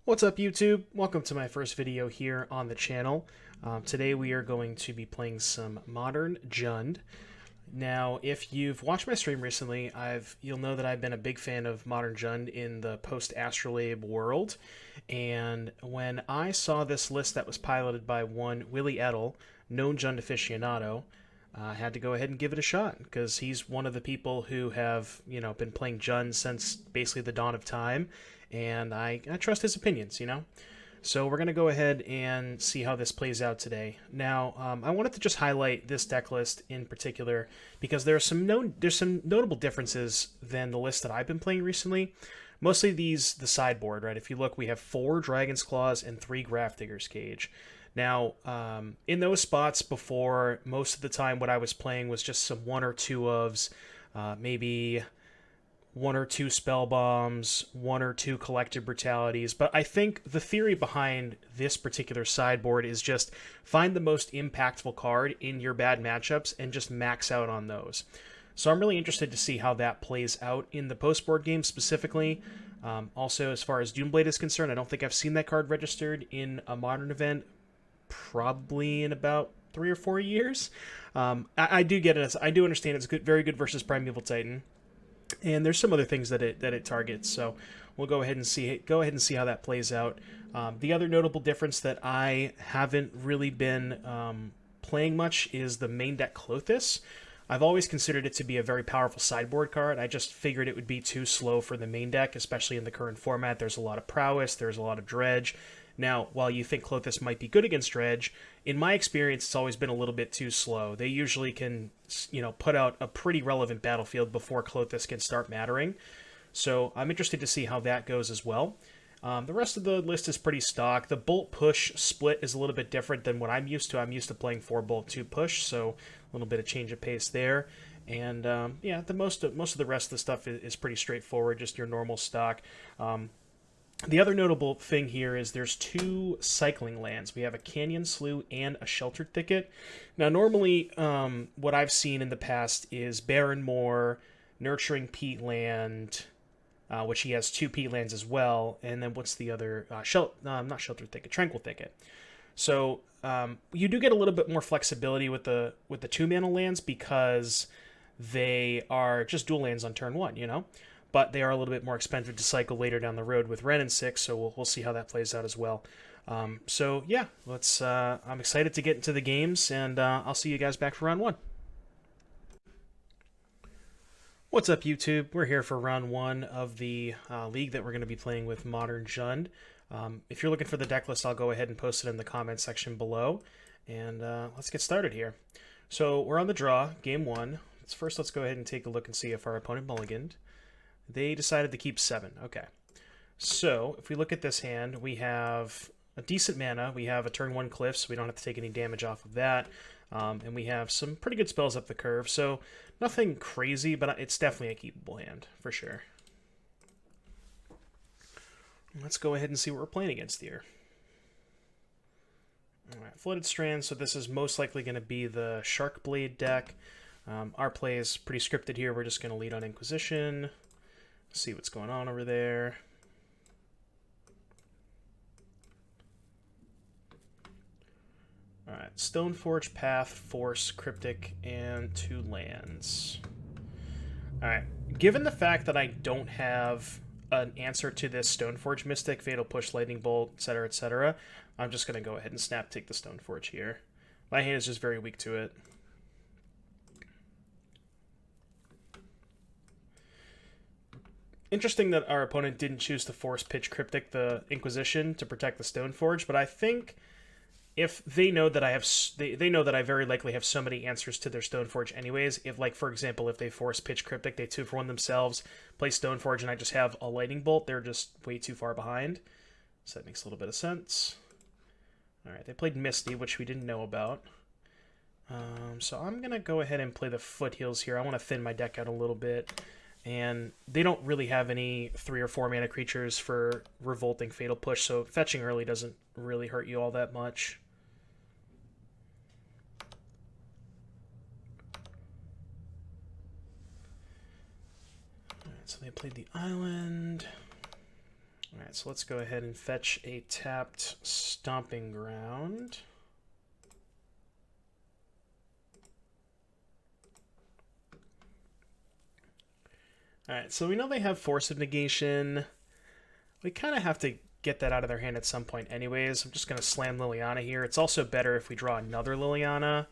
What's up, YouTube? Welcome to my first video here on the channel. Today we are going to be playing some Modern Jund. Now, if you've watched my stream recently, you'll know that I've been a big fan of Modern Jund in the post-Astrolabe world. And when I saw this list that was piloted by one Willie Edel, known Jund aficionado, I had to go ahead and give it a shot because he's one of the people who have, been playing Jund since basically the dawn of time, and I trust his opinions. So we're going to go ahead and see how this plays out today. Now, I wanted to just highlight this deck list in particular because there's some notable differences than the list that I've been playing recently. Mostly the sideboard, right? If you look, we have 4 Dragon's Claws and 3 Grafdigger's Cage. Now, in those spots before, most of the time what I was playing was just some 1 or 2 ofs, maybe 1 or 2 spell bombs, 1 or 2 collective brutalities. But I think the theory behind this particular sideboard is just find the most impactful card in your bad matchups and just max out on those. So I'm really interested to see how that plays out in the post-board game specifically. Also, as far as Doomblade is concerned, I don't think I've seen that card registered in a Modern event probably in about 3 or 4 years. I do get it. I do understand it's good, very good versus Primeval Titan. And there's some other things that it targets, so we'll go ahead and see how that plays out. The other notable difference that I haven't really been playing much is the main deck Klothys. I've always considered it to be a very powerful sideboard card. I just figured it would be too slow for the main deck, especially in the current format. There's a lot of prowess, there's a lot of dredge. Now, while you think Klothys might be good against dredge, in my experience, it's always been a little bit too slow. They usually can, put out a pretty relevant battlefield before Klothys can start mattering. So I'm interested to see how that goes as well. The rest of the list is pretty stock. The bolt push split is a little bit different than what I'm used to. I'm used to playing 4 bolt 2 push, so a little bit of change of pace there. And yeah, most of the rest of the stuff is pretty straightforward, just your normal stock. The other notable thing here is there's 2 cycling lands. We have a Canyon Slough and a Sheltered Thicket. Now, normally, what I've seen in the past is Barren Moor, Nurturing Peatland, which he has 2 peatlands as well, and then what's the other? Not Sheltered Thicket, Tranquil Thicket. So you do get a little bit more flexibility with the 2-mana lands because they are just dual lands on turn 1, But they are a little bit more expensive to cycle later down the road with Ren and 6, so we'll see how that plays out as well. So yeah, I'm excited to get into the games, and I'll see you guys back for round 1. What's up, YouTube? We're here for round 1 of the league that we're going to be playing with Modern Jund. If you're looking for the deck list, I'll go ahead and post it in the comment section below, and let's get started here. So we're on the draw, game 1. First, let's go ahead and take a look and see if our opponent mulliganed. They decided to keep 7. Okay. So, if we look at this hand, we have a decent mana. We have a turn 1 cliff, so we don't have to take any damage off of that. And we have some pretty good spells up the curve. So, nothing crazy, but it's definitely a keepable hand, for sure. Let's go ahead and see what we're playing against here. Alright, Flooded Strand, so this is most likely going to be the Shark Blade deck. Our play is pretty scripted here. We're just going to lead on Inquisition. See what's going on over there. Alright, Stoneforge, Path, Force, Cryptic, and 2 lands. Alright, given the fact that I don't have an answer to this Stoneforge Mystic, Fatal Push, Lightning Bolt, etc., etc., I'm just going to go ahead and snap take the Stoneforge here. My hand is just very weak to it. Interesting that our opponent didn't choose to force pitch Cryptic the Inquisition to protect the Stoneforge, but I think if they know that they know that I very likely have so many answers to their Stoneforge anyways. If, like, for example, if they force pitch Cryptic, they 2-for-1 themselves, play Stoneforge, and I just have a Lightning Bolt, they're just way too far behind. So that makes a little bit of sense. Alright, they played Misty, which we didn't know about. So I'm going to go ahead and play the Foothills here. I want to thin my deck out a little bit. And they don't really have any 3 or 4 mana creatures for Revolting Fatal Push, so fetching early doesn't really hurt you all that much. Alright, so they played the Island. Alright, Alright, so let's go ahead and fetch a tapped Stomping Ground. Alright, so we know they have Force of Negation. We kind of have to get that out of their hand at some point anyways. I'm just going to slam Liliana here. It's also better if we draw another Liliana.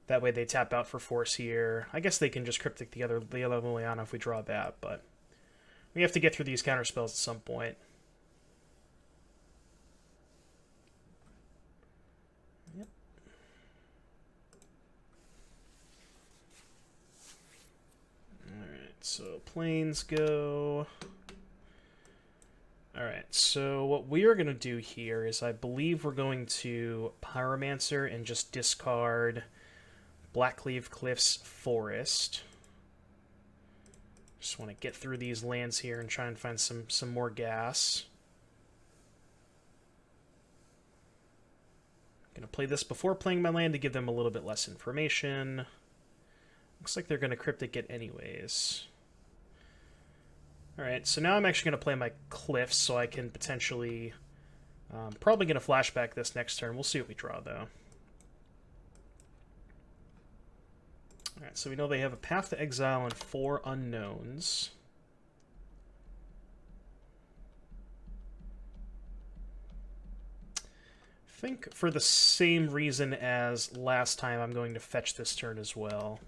That way they tap out for Force here. I guess they can just Cryptic the other Liliana if we draw that, but we have to get through these counterspells at some point. Yep. Alright, so planes go. Alright, so what we are going to do here is I believe we're going to Pyromancer and just discard Blackcleave Cliffs Forest. Just want to get through these lands here and try and find some more gas. I'm going to play this before playing my land to give them a little bit less information. Looks like they're going to Cryptic it anyways. Alright, so now I'm actually going to play my Cliffs so I can potentially... probably going to flashback this next turn. We'll see what we draw, though. Alright, so we know they have a Path to Exile and 4 unknowns. I think for the same reason as last time, I'm going to fetch this turn as well.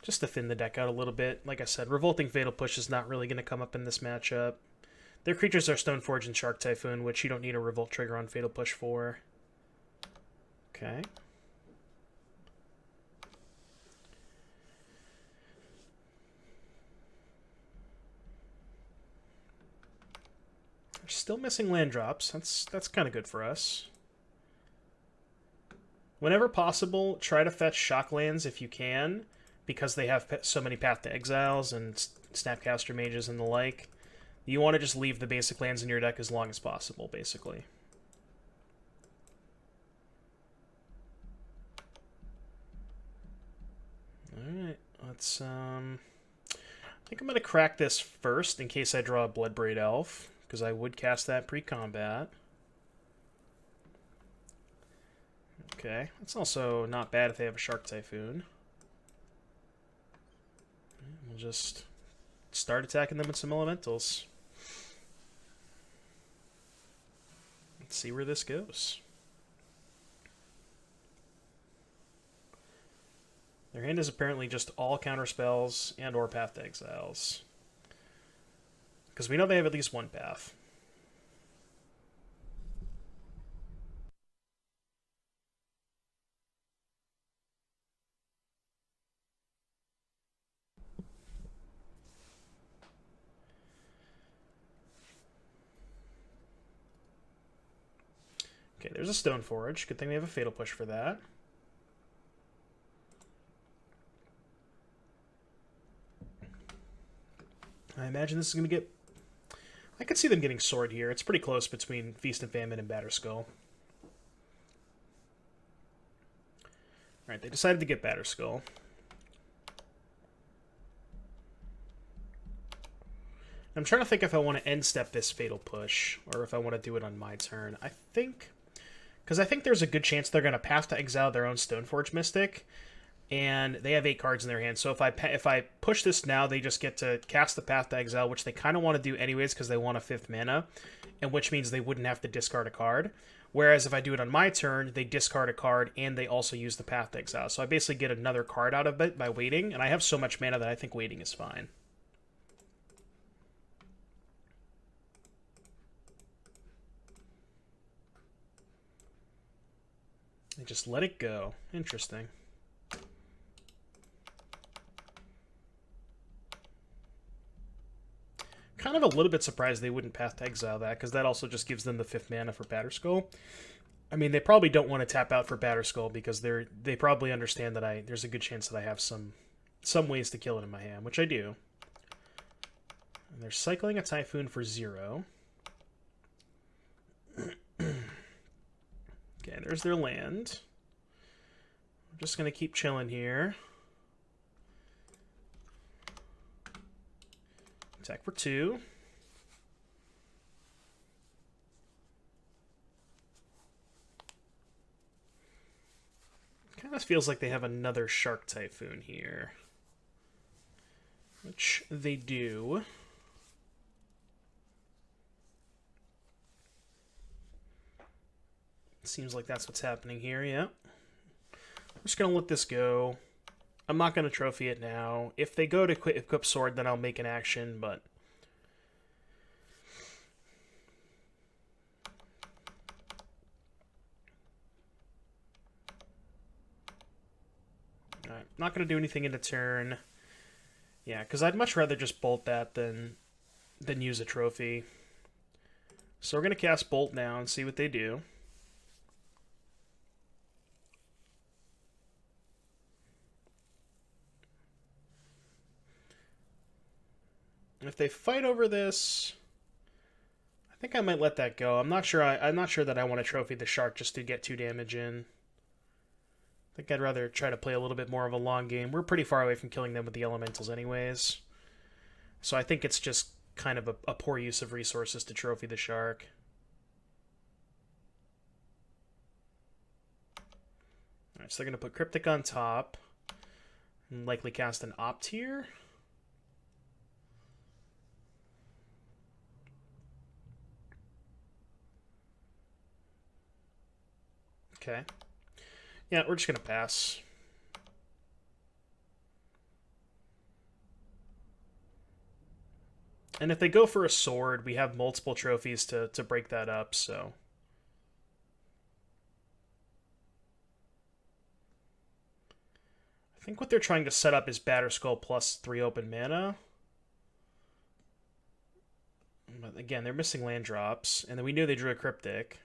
Just to thin the deck out a little bit. Like I said, Revolting Fatal Push is not really going to come up in this matchup. Their creatures are Stoneforge and Shark Typhoon, which you don't need a Revolt trigger on Fatal Push for. Okay. They're still missing land drops. That's kind of good for us. Whenever possible, try to fetch shock lands if you can, because they have so many Path to Exiles and Snapcaster Mages and the like. You want to just leave the basic lands in your deck as long as possible, basically. Alright, let's, I think I'm going to crack this first in case I draw a Bloodbraid Elf, because I would cast that pre-combat. Okay, that's also not bad if they have a Shark Typhoon. We'll just start attacking them with some elementals. Let's see where this goes. Their hand is apparently just all counterspells and or Path to Exiles. Because we know they have at least one path. Okay, there's a Stoneforge. Good thing we have a Fatal Push for that. I imagine this is going to get... I could see them getting Sword here. It's pretty close between Feast and Famine and Batterskull. Alright, they decided to get Batterskull. I'm trying to think if I want to end step this Fatal Push, or if I want to do it on my turn. I think... Because I think there's a good chance they're going to Path to Exile their own Stoneforge Mystic, and they have 8 cards in their hand. So if I push this now, they just get to cast the Path to Exile, which they kind of want to do anyways because they want a 5th mana, and which means they wouldn't have to discard a card. Whereas if I do it on my turn, they discard a card, and they also use the Path to Exile. So I basically get another card out of it by waiting, and I have so much mana that I think waiting is fine. And just let it go. Interesting. Kind of a little bit surprised they wouldn't Path to Exile that, because that also just gives them the 5th mana for Batterskull. I mean, they probably don't want to tap out for Batterskull because they probably understand that there's a good chance that I have some ways to kill it in my hand, which I do. And they're cycling a Typhoon for 0. Okay, there's their land. I'm just going to keep chilling here. Attack for 2. Kind of feels like they have another Shark Typhoon here. Which they do. Seems like that's what's happening here, yeah. I'm just going to let this go. I'm not going to trophy it now. If they go to equip sword, then I'll make an action, but... Alright, not going to do anything in a turn. Yeah, because I'd much rather just bolt that than use a trophy. So we're going to cast Bolt now and see what they do. If they fight over this, I think I might let that go. I'm not sure. I'm not sure that I want to trophy the shark just to get 2 damage in. I think I'd rather try to play a little bit more of a long game. We're pretty far away from killing them with the elementals, anyways. So I think it's just kind of a poor use of resources to trophy the shark. All right, so they're going to put Cryptic on top and likely cast an Opt here. Okay. Yeah, we're just going to pass. And if they go for a sword, we have multiple trophies to break that up, so... I think what they're trying to set up is Batterskull plus 3 open mana. But again, they're missing land drops, and then we knew they drew a Cryptic.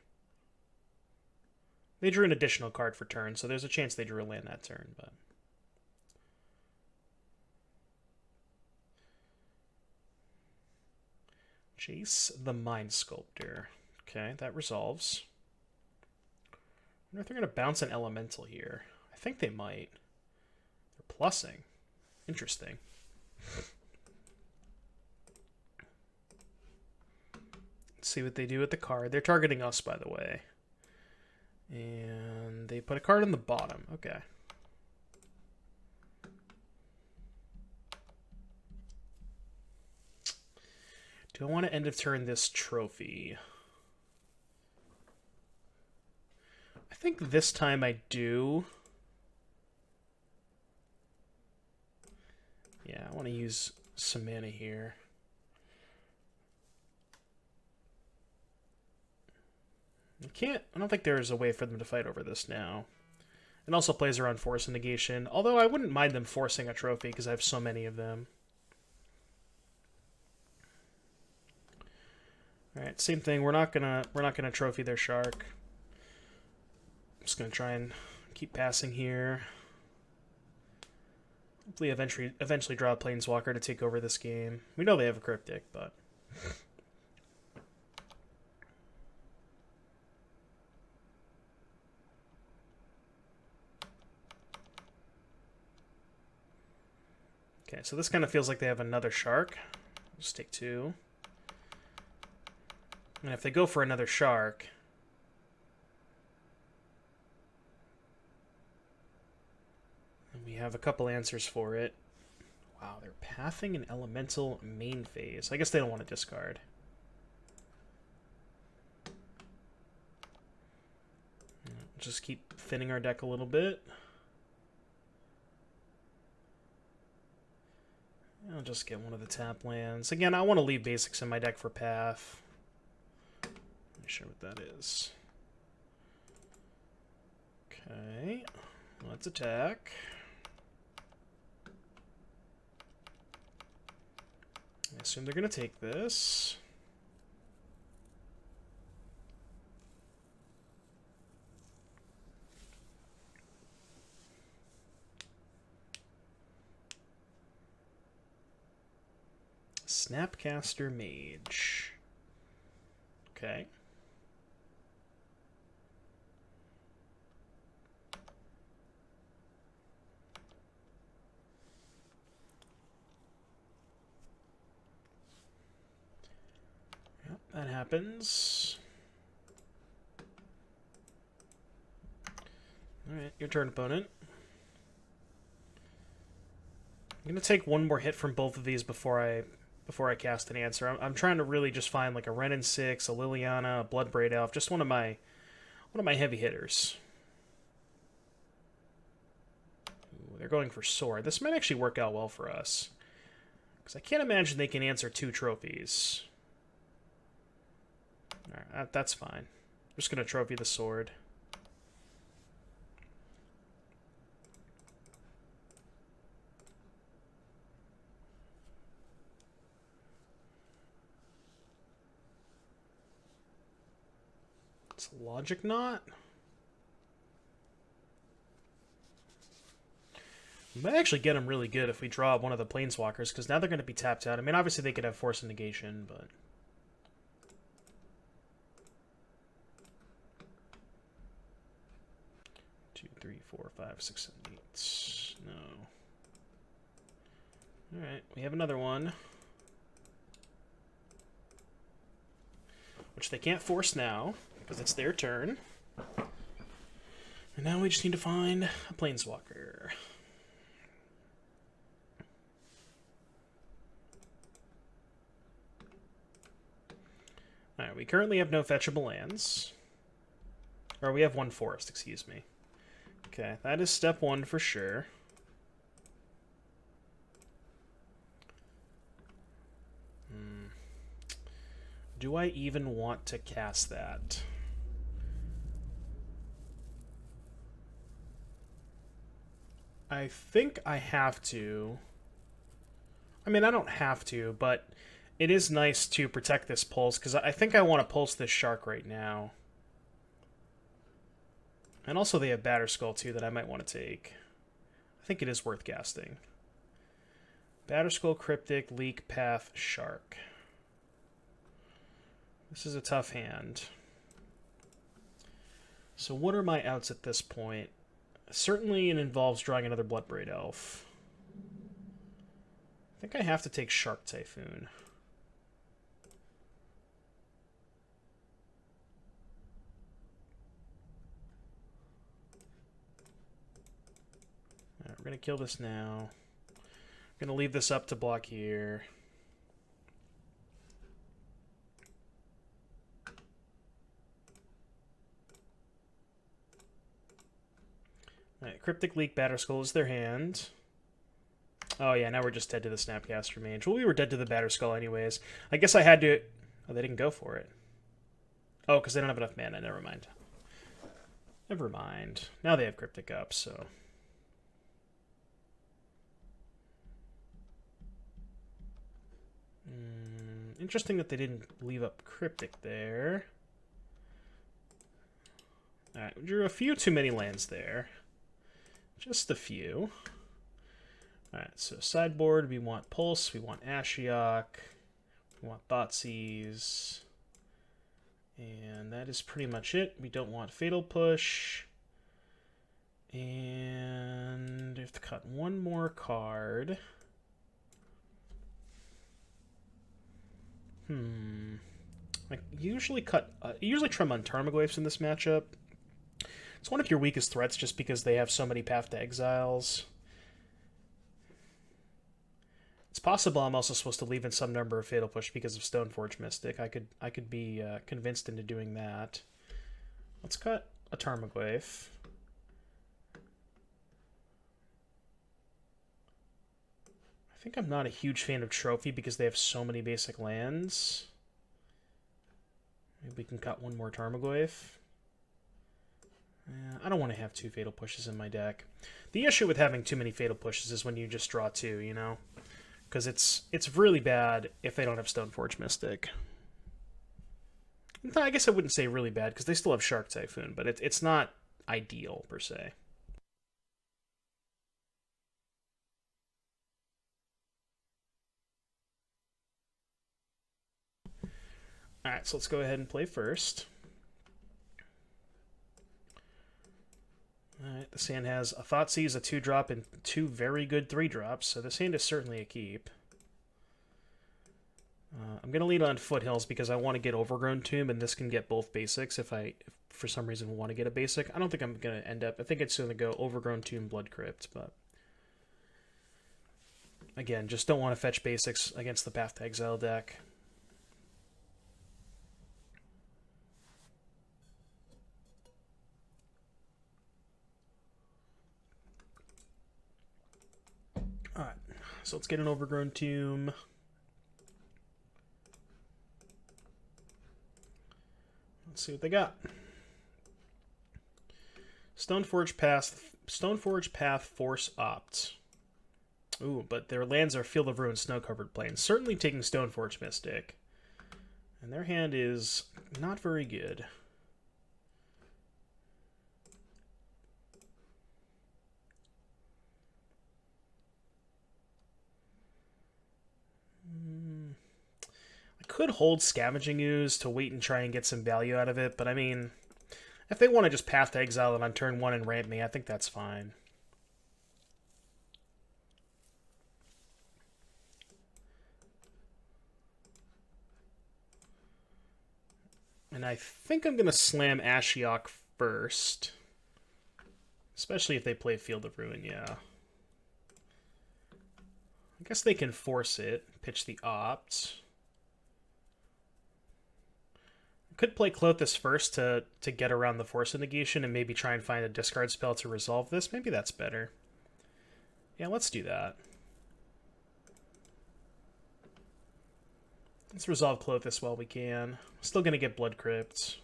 They drew an additional card for turn, so there's a chance they drew a land that turn, but... Jace the Mind Sculptor. Okay, that resolves. I wonder if they're going to bounce an Elemental here. I think they might. They're plussing. Interesting. Let's see what they do with the card. They're targeting us, by the way. And they put a card on the bottom. Okay. Do I want to end of turn this trophy? I think this time I do. Yeah, I want to use some mana here. I don't think there's a way for them to fight over this now. It also plays around Force and Negation, although I wouldn't mind them forcing a trophy because I have so many of them. Alright, same thing. We're not gonna trophy their shark. I'm just gonna try and keep passing here. Hopefully eventually draw a Planeswalker to take over this game. We know they have a Cryptic, but... Okay, so this kind of feels like they have another shark. Just take 2. And if they go for another shark... then we have a couple answers for it. Wow, they're pathing an elemental main phase. I guess they don't want to discard. Just keep thinning our deck a little bit. I'll just get one of the tap lands. Again, I want to leave basics in my deck for path. Let me show what that is. Okay, let's attack. I assume they're going to take this. Snapcaster Mage. Okay. Yep, that happens. Alright, your turn, opponent. I'm going to take one more hit from both of these before I cast an answer. I'm trying to really just find like a Renin 6, a Liliana, a Bloodbraid Elf, just one of my heavy hitters. Ooh, they're going for Sword. This might actually work out well for us, because I can't imagine they can answer 2 trophies. Alright, that's fine. I'm just going to trophy the Sword. It's a Logic Knot. We might actually get them really good if we draw one of the Planeswalkers, because now they're going to be tapped out. I mean, obviously they could have Force and Negation, but... 2, 3, 4, 5, 6, 7, 8. No. Alright, we have another one. Which they can't force now, because it's their turn. And now we just need to find a Planeswalker. Alright, we currently have no fetchable lands. Or we have 1 forest, excuse me. Okay, that is step 1 for sure. Do I even want to cast that? I think I have to. I mean, I don't have to, but it is nice to protect this pulse, because I think I want to pulse this shark right now. And also they have Batterskull, too, that I might want to take. I think it is worth casting. Batterskull, Cryptic, Leak, Path, Shark. This is a tough hand. So what are my outs at this point? Certainly it involves drawing another Bloodbraid Elf. I think I have to take Shark Typhoon. Alright, we're going to kill this now. I'm going to leave this up to block here. Alright, Cryptic Leak, Batterskull is their hand. Oh yeah, now we're just dead to the Snapcaster Mage. Well, we were dead to the Batterskull anyways. I guess I had to... Oh, they didn't go for it. Oh, because they don't have enough mana. Never mind. Never mind. Now they have Cryptic up, so... Interesting that they didn't leave up Cryptic there. Alright, we drew a few too many lands there. Just a few. Alright, so sideboard, we want Pulse, we want Ashiok, we want Thoughtseize, and that is pretty much it. We don't want Fatal Push, and we have to cut one more card. I usually trim on Tarmogoyfs in this matchup. It's one of your weakest threats just because they have so many Path to Exiles. It's possible I'm also supposed to leave in some number of Fatal Push because of Stoneforge Mystic. I could be convinced into doing that. Let's cut a Tarmogoyf. I think I'm not a huge fan of Trophy because they have so many basic lands. Maybe we can cut one more Tarmogoyf. I don't want to have 2 Fatal Pushes in my deck. The issue with having too many Fatal Pushes is when you just draw 2, you know? Because it's really bad if they don't have Stoneforge Mystic. I guess I wouldn't say really bad, because they still have Shark Typhoon, but it's not ideal, per se. Alright, so let's go ahead and play first. Alright, this hand has a Thoughtseize, a 2-drop, and 2 very good 3-drops, so this hand is certainly a keep. I'm going to lead on Foothills because I want to get Overgrown Tomb, and this can get both basics if for some reason want to get a basic. I don't think I'm going to end up... I think it's going to go Overgrown Tomb, Blood Crypt, but... Again, just don't want to fetch basics against the Path to Exile deck. Alright, so let's get an Overgrown Tomb. Let's see what they got. Stoneforge Path, Force Opt. Ooh, but their lands are Field of Ruin, Snow-Covered Plains. Certainly taking Stoneforge Mystic. And their hand is not very good. I could hold Scavenging Ooze to wait and try and get some value out of it, but I mean, if they want to just Path to Exile it on turn 1 and ramp me, I think that's fine. And I think I'm going to slam Ashiok first. Especially if they play Field of Ruin, yeah. I guess they can force it, pitch the Opt. Could play Klothys first to get around the Force of Negation and maybe try and find a discard spell to resolve this. Maybe that's better. Yeah, let's do that. Let's resolve Klothys while we can. Still going to get Blood Crypt.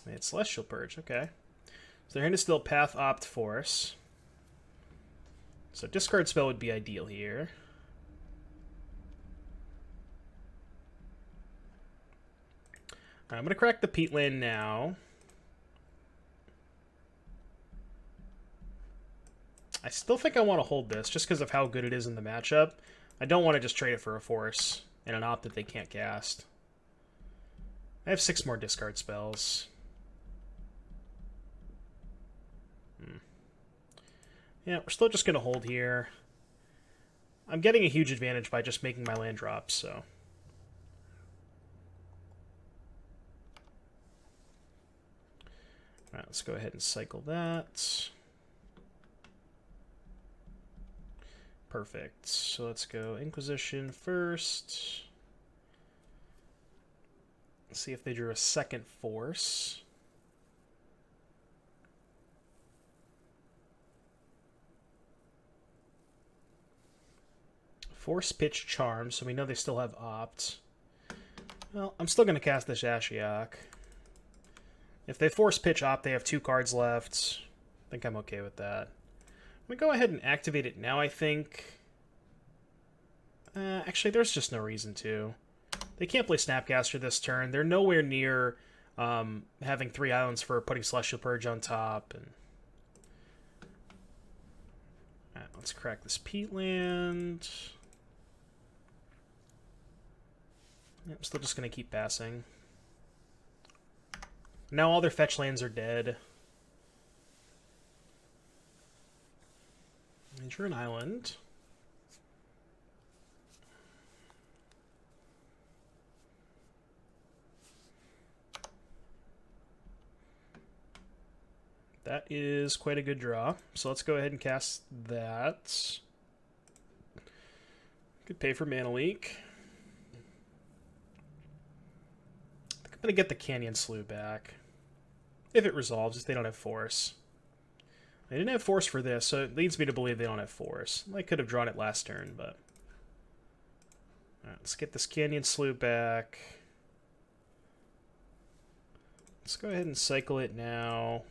It's Celestial Purge, okay. So their hand is still Path, Opt, Force. So discard spell would be ideal here. I'm going to crack the Peatland now. I still think I want to hold this, just because of how good it is in the matchup. I don't want to just trade it for a Force and an Opt that they can't cast. I have 6 more discard spells. Yeah, we're still just going to hold here. I'm getting a huge advantage by just making my land drops, so... Alright, let's go ahead and cycle that. Perfect. So let's go Inquisition first. Let's see if they drew a second Force. Force Pitch Charm, so we know they still have Opt. Well, I'm still going to cast this Ashiok. If they Force Pitch Opt, they have 2 cards left. I think I'm okay with that. I'm going to go ahead and activate it now, I think. Actually, there's just no reason to. They can't play Snapcaster this turn. They're nowhere near having 3 islands for putting Celestial Purge on top. And right, let's crack this Peatland. I'm still just going to keep passing. Now all their fetch lands are dead. And you're an island. That is quite a good draw. So let's go ahead and cast that. Could pay for Mana Leak. I think I'm going to get the Canyon Slough back. If it resolves, if they don't have Force. They didn't have Force for this, so it leads me to believe they don't have Force. I could have drawn it last turn, but... Alright, let's get this Canyon Slough back. Let's go ahead and cycle it now.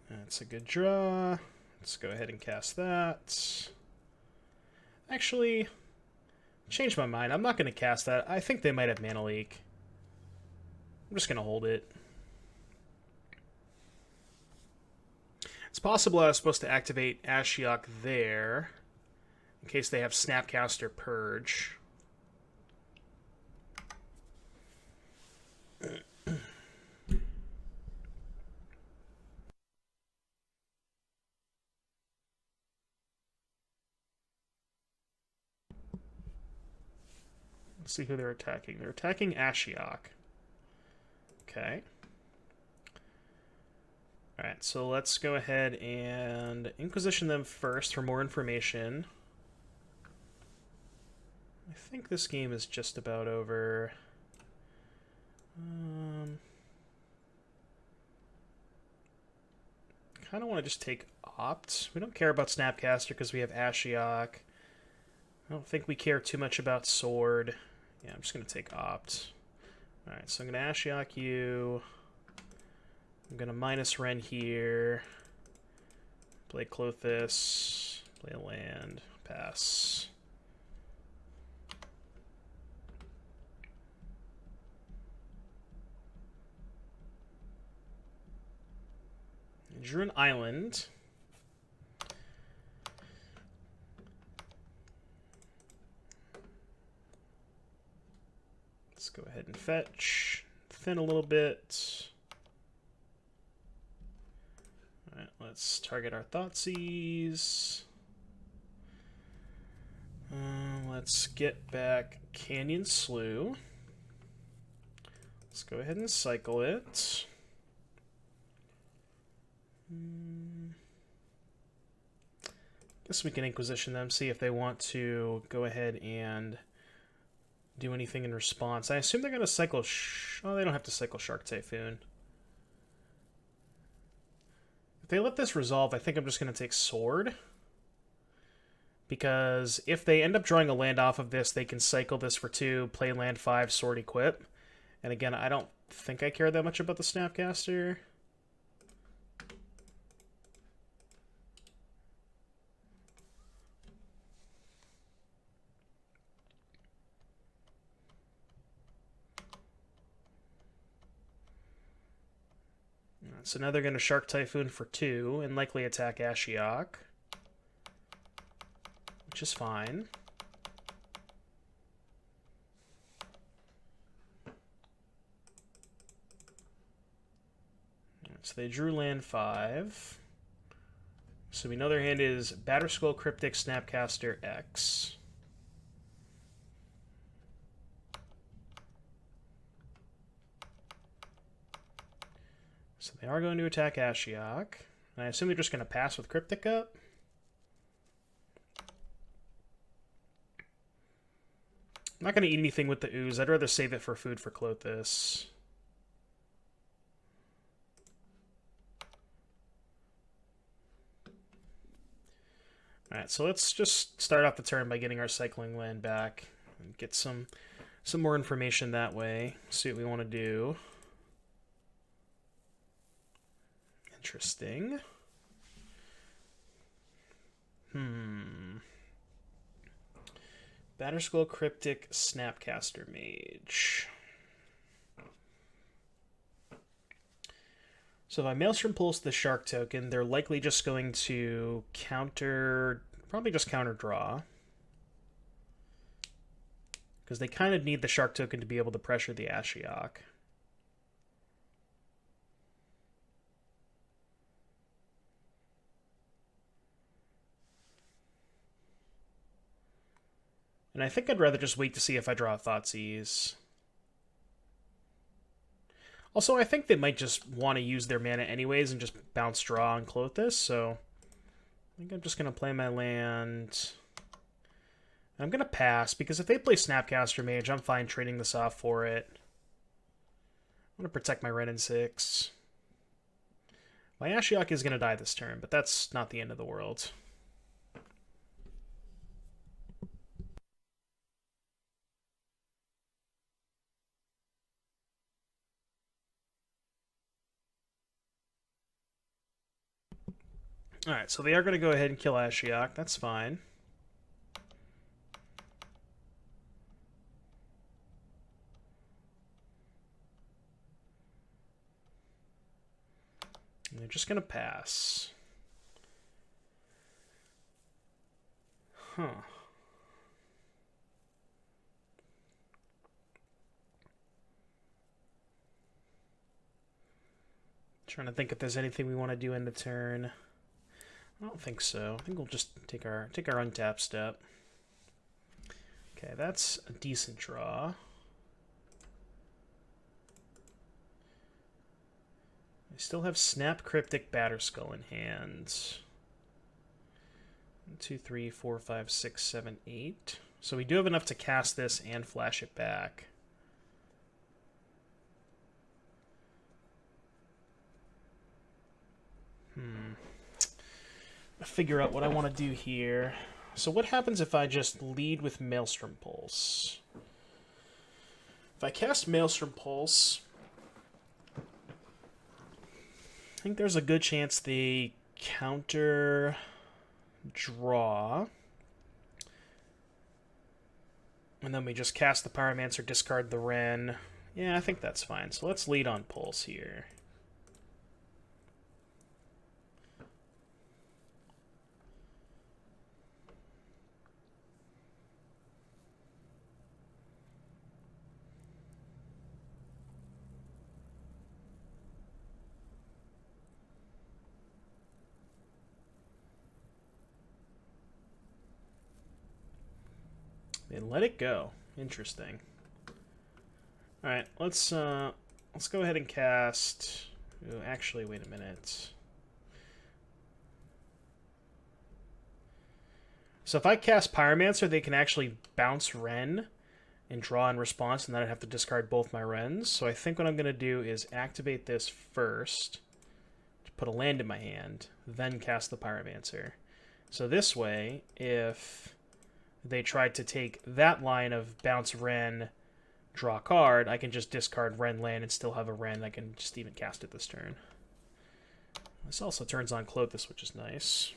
That's a good draw. Let's go ahead and cast that. Actually, change my mind. I'm not going to cast that. I think they might have Mana Leak. I'm just going to hold it. It's possible I was supposed to activate Ashiok there, in case they have Snapcaster Purge. Let's see who they're attacking. They're attacking Ashiok. Okay. Alright, so let's go ahead and Inquisition them first for more information. I think this game is just about over. Kind of want to just take Opt. We don't care about Snapcaster because we have Ashiok. I don't think we care too much about Sword. Yeah, I'm just going to take Opt. Alright, so I'm going to Ashiok you. I'm going to minus Ren here. Play Clothis. Play a land. Pass. Drew an island. Let's go ahead and fetch. Thin a little bit. Alright, let's target our Thoughtseize. Let's get back Canyon Slough. Let's go ahead and cycle it. Guess we can Inquisition them, see if they want to go ahead and do anything in response. I assume they're going to cycle... oh, they don't have to cycle Shark Typhoon. If they let this resolve, I think I'm just going to take Sword. Because if they end up drawing a land off of this, they can cycle this for 2, play land 5, Sword equip. And again, I don't think I care that much about the Snapcaster. So now they're going to Shark Typhoon for 2 and likely attack Ashiok, which is fine. So they drew land 5. So we know their hand is Batterskull, Cryptic, Snapcaster, X. So they are going to attack Ashiok. And I assume they're just going to pass with Cryptic up. I'm not going to eat anything with the ooze. I'd rather save it for food for Clothis. Alright, so let's just start off the turn by getting our cycling land back. And get some more information that way. See what we want to do. Interesting. Batterskull, Cryptic, Snapcaster, Mage. So if I Maelstrom Pulse the Shark token, they're likely just going to counter... probably just counter draw. Because they kind of need the Shark token to be able to pressure the Ashiok. And I think I'd rather just wait to see if I draw a Thoughtseize. Also, I think they might just want to use their mana anyways and just bounce draw and Clothis, so I think I'm just going to play my land. I'm going to pass, because if they play Snapcaster Mage, I'm fine trading this off for it. I want to protect my Ren and 6. My Ashiok is going to die this turn, but that's not the end of the world. Alright, so they are going to go ahead and kill Ashiok. That's fine. And they're just going to pass. Huh. Trying to think if there's anything we want to do in the turn. I don't think so. I think we'll just take our untap step. Okay, that's a decent draw. I still have Snap, Cryptic, Batterskull in hand. 1, 2, 3, 4, 5, 6, 7, 8. So we do have enough to cast this and flash it back. Figure out what I want to do here. So what happens if I just lead with Maelstrom Pulse? If I cast Maelstrom Pulse, I think there's a good chance they counter draw. And then we just cast the Pyromancer, discard the Wren. Yeah, I think that's fine. So let's lead on Pulse here. And let it go. Interesting. All right, let's go ahead and cast. Ooh, actually, wait a minute. So if I cast Pyromancer, they can actually bounce Wren and draw in response, and then I'd have to discard both my Wrens. So I think what I'm going to do is activate this first to put a land in my hand, then cast the Pyromancer. So this way, if they tried to take that line of bounce Wren, draw card, I can just discard Wren land and still have a Wren. I can just even cast it this turn. This also turns on Clothis, which is nice.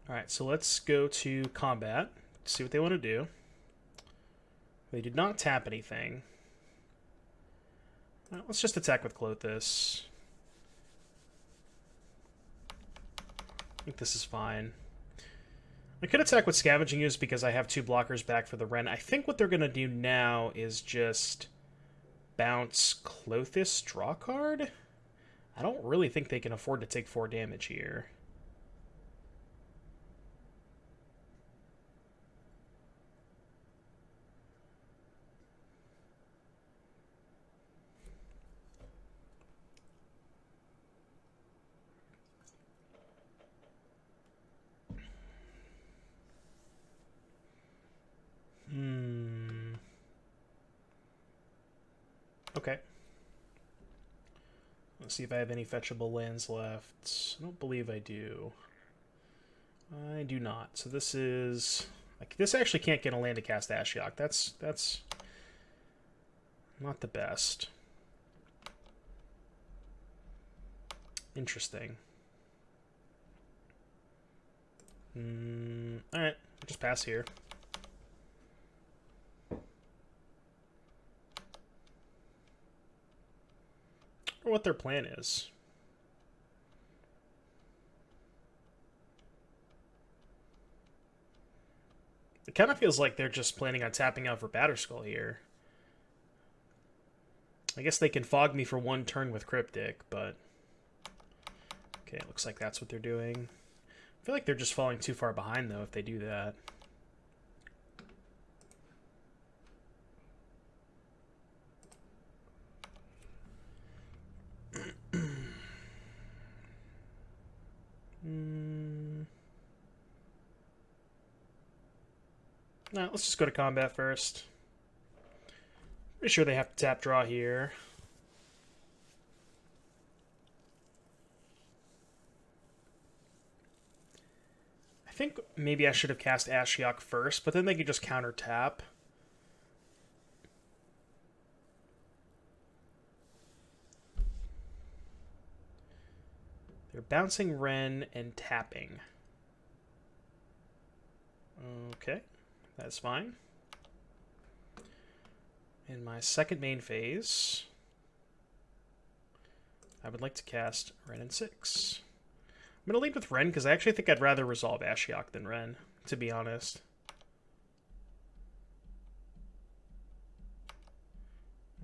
Alright, so let's go to combat, see what they want to do. They did not tap anything. Well, let's just attack with Clothis. I think this is fine. I could attack with Scavenging Ooze because I have 2 blockers back for the Wren. I think what they're going to do now is just bounce Clothis, draw card? I don't really think they can afford to take 4 damage here. Okay. Let's see if I have any fetchable lands left. I don't believe I do. I do not. So this is... like, this actually can't get a land to cast Ashiok. That's not the best. Interesting. Alright, just pass here. Or what their plan is. It kind of feels like they're just planning on tapping out for Batterskull here. I guess they can fog me for 1 turn with Cryptic, but... okay, it looks like that's what they're doing. I feel like they're just falling too far behind, though, if they do that. No, let's just go to combat first. Pretty sure they have to tap draw here. I think maybe I should have cast Ashiok first, but then they could just counter tap. They're bouncing Wren and tapping. Okay, that's fine. In my second main phase, I would like to cast Wren in 6. I'm going to lead with Wren because I actually think I'd rather resolve Ashiok than Wren, to be honest.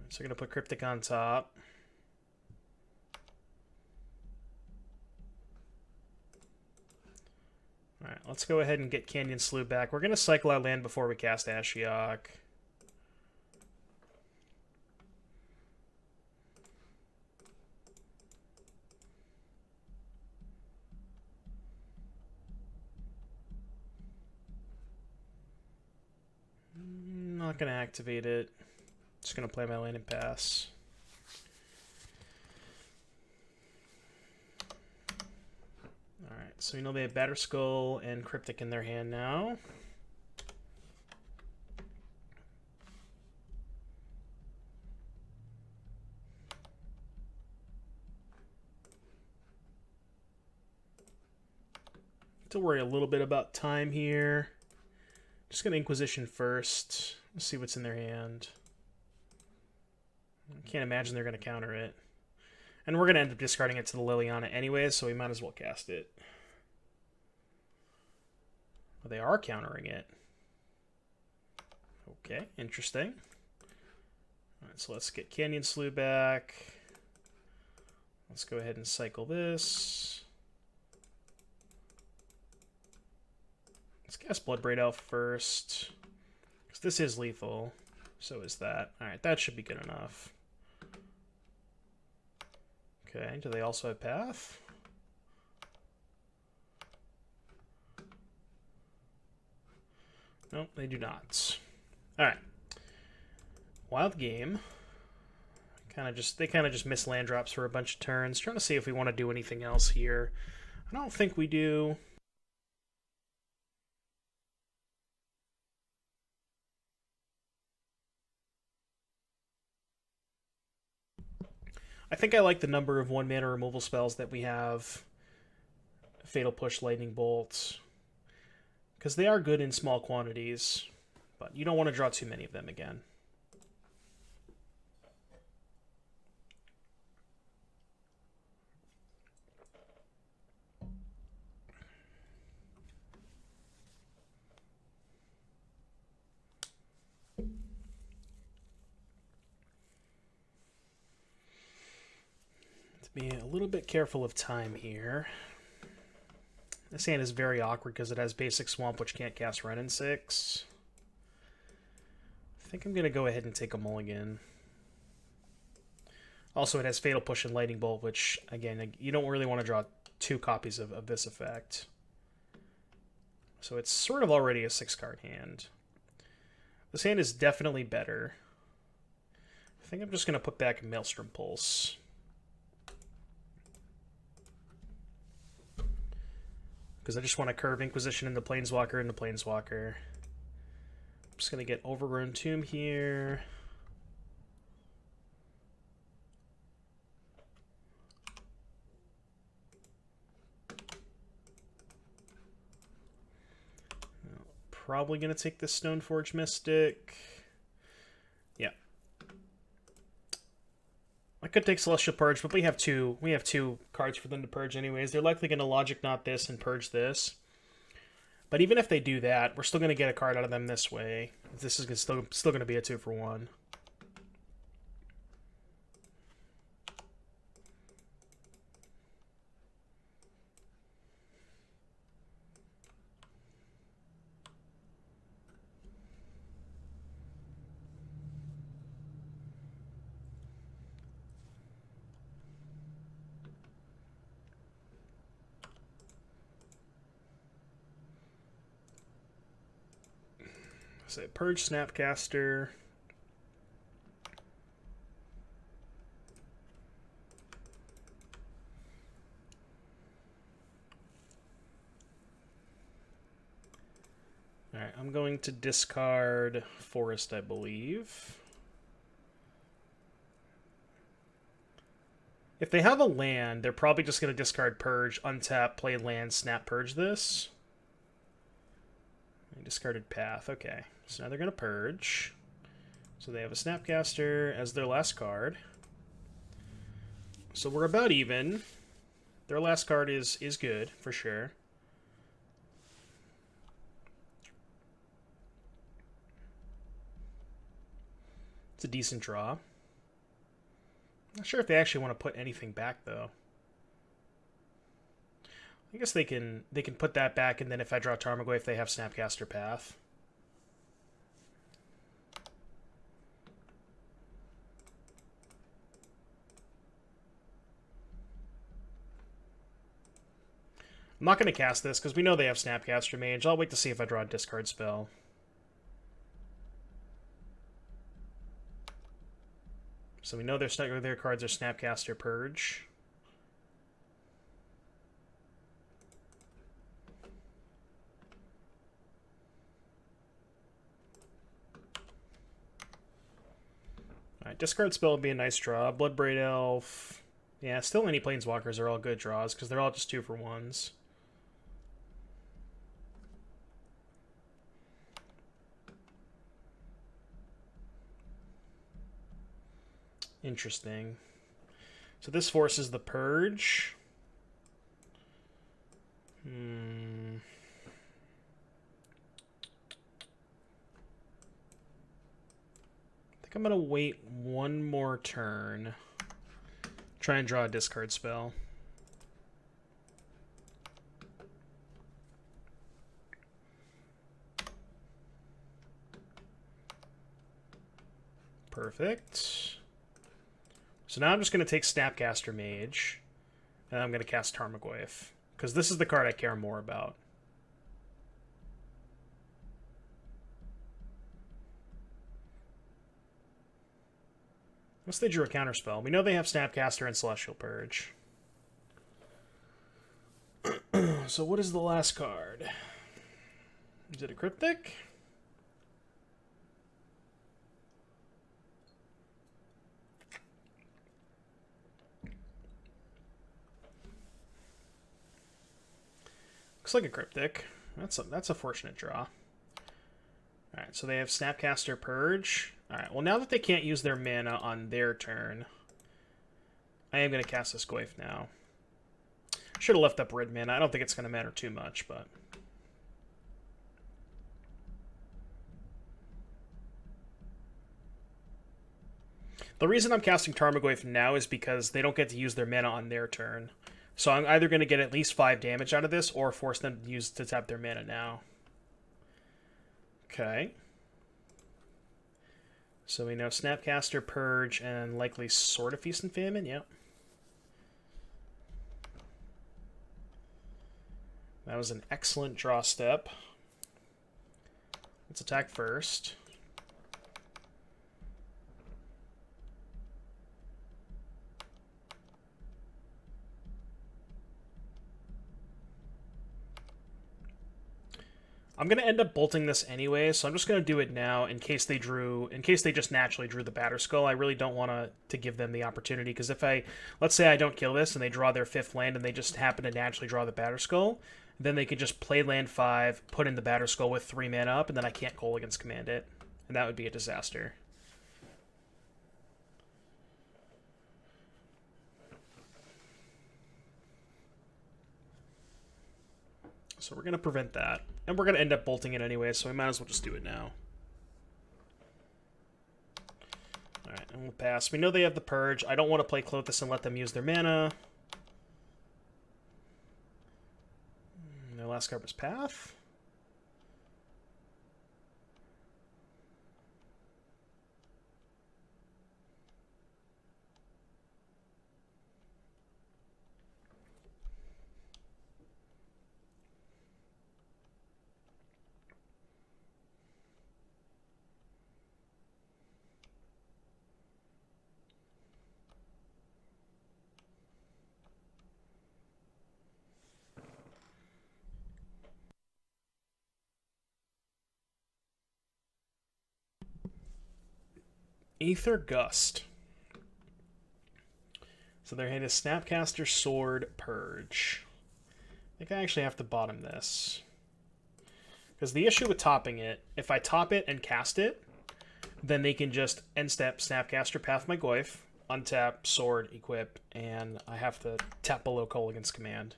So I'm going to put Cryptic on top. Alright, let's go ahead and get Canyon Slough back. We're going to cycle our land before we cast Ashiok. Not going to activate it. Just going to play my land and pass. Alright, so we know they have Batterskull and Cryptic in their hand now. To worry a little bit about time here. Just going to Inquisition first. Let's see what's in their hand. I can't imagine they're going to counter it. And we're going to end up discarding it to the Liliana anyways, so we might as well cast it. Well, they are countering it. Okay, interesting. Alright, so let's get Canyon Slough back. Let's go ahead and cycle this. Let's cast Bloodbraid Elf first. Because this is lethal. So is that. Alright, that should be good enough. Okay, do they also have Path? Nope, they do not. Alright. Wild game. They kind of just miss land drops for a bunch of turns. Trying to see if we want to do anything else here. I don't think we do. I think I like the number of 1-mana removal spells that we have. Fatal Push, Lightning Bolt. Because they are good in small quantities. But you don't want to draw too many of them again. Be a little bit careful of time here. This hand is very awkward because it has basic Swamp, which can't cast Renin 6. I think I'm going to go ahead and take a mulligan. Also, it has Fatal Push and Lightning Bolt, which, again, you don't really want to draw 2 copies of this effect. So it's sort of already a 6-card hand. This hand is definitely better. I think I'm just going to put back Maelstrom Pulse. Because I just want to curve Inquisition into Planeswalker into Planeswalker. I'm just going to get Overgrown Tomb here. Probably going to take this Stoneforge Mystic. Yeah. I could take Celestial Purge, but we have two cards for them to purge anyways. They're likely going to Logic Knot this and purge this. But even if they do that, we're still going to get a card out of them this way. This is still going to be a 2-for-1. So Purge Snapcaster. Alright, I'm going to discard Forest, I believe. If they have a land, they're probably just going to discard Purge, untap, play land, snap, purge this. They discarded Path. Okay, so now they're going to purge. So they have a Snapcaster as their last card. So we're about even. Their last card is good, for sure. It's a decent draw. Not sure if they actually want to put anything back, though. I I guess they can put that back, and then if I draw Tarmogoyf, they have Snapcaster Path. I'm not going to cast this, because we know they have Snapcaster Mage. I'll wait to see if I draw a discard spell. So we know their cards are Snapcaster Purge. Alright, discard spell would be a nice draw. Bloodbraid Elf. Yeah, still any Planeswalkers are all good draws, because they're all just 2-for-1s. Interesting. So this forces the Purge. I think I'm going to wait one more turn. Try and draw a discard spell. Perfect. So now I'm just going to take Snapcaster Mage, and I'm going to cast Tarmogoyf, because this is the card I care more about. Unless they drew a counterspell. We know they have Snapcaster and Celestial Purge. So what is the last card? Is it a Cryptic? Looks like a Cryptic. That's a fortunate draw. Alright, so they have Snapcaster Purge. Alright, well now that they can't use their mana on their turn, I am going to cast this Goyf now. Should have left up red mana. I don't think it's going to matter too much, but... The reason I'm casting Tarmogoyf now is because they don't get to use their mana on their turn. So I'm either going to get at least 5 damage out of this, or force them to tap their mana now. Okay. So we know Snapcaster, Purge, and likely Sword of Feast and Famine, yep. That was an excellent draw step. Let's attack first. I'm going to end up bolting this anyway, so I'm just going to do it now in case they just naturally drew the Batterskull. I really don't want to give them the opportunity, because if let's say I don't kill this and they draw their 5th land and they just happen to naturally draw the Batterskull, then they could just play land 5, put in the Batterskull with 3 mana up, and then I can't Kolaghan's Command it. And that would be a disaster. So we're going to prevent that. And we're going to end up bolting it anyway, so we might as well just do it now. Alright, and we'll pass. We know they have the Purge. I don't want to play Klothys and let them use their mana. Their last card was Path. Aether Gust. So their hand is Snapcaster, Sword, Purge. I think I actually have to bottom this. Because the issue with topping it, if I top it and cast it, then they can just end step Snapcaster Path my Goyf, untap, Sword, equip, and I have to tap below Kolaghan's Command.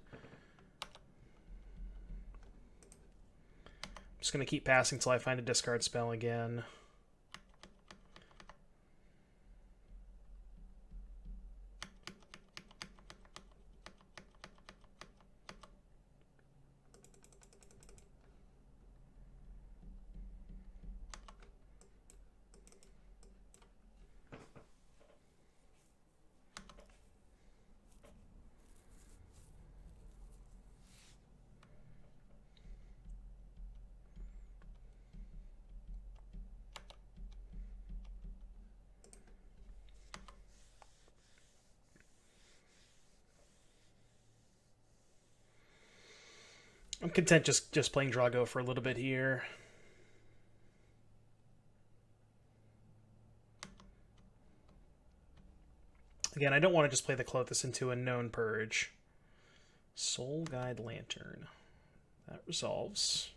I'm just going to keep passing until I find a discard spell again. I'm content just playing Drago for a little bit here. Again, I don't want to just play the Clothis into a known purge. Soul Guide Lantern. That resolves.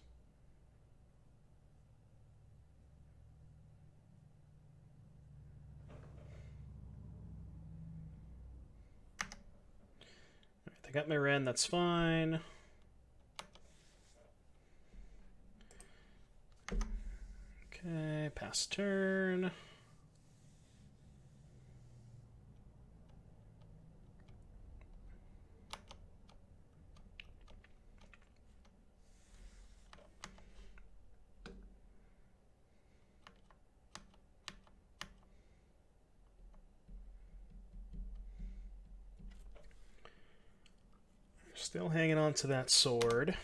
Alright, they got my Ren, that's fine. Okay, pass turn. Still hanging on to that sword.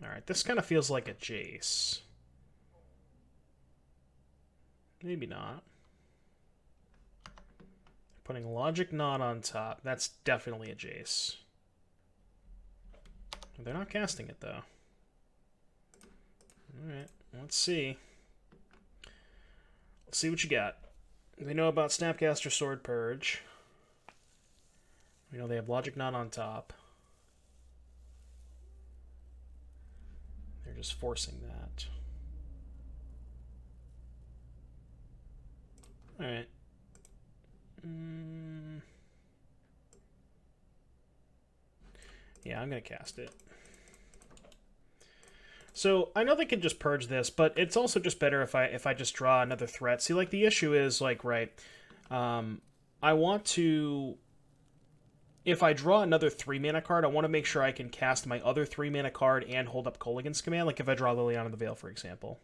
Alright, this kind of feels like a Jace. Maybe not. Putting Logic Knot on top. That's definitely a Jace. They're not casting it, though. Alright, let's see. Let's see what you got. We know about Snapcaster Sword Purge. We know they have Logic Knot on top. They're just forcing that. Alright. Yeah, I'm going to cast it. So, I know they can just purge this, but it's also just better if I just draw another threat. See, like, the issue is, like, right, I want to... If I draw another 3-mana card, I want to make sure I can cast my other 3-mana card and hold up Kolaghan's Command, like if I draw Liliana the Veil, for example.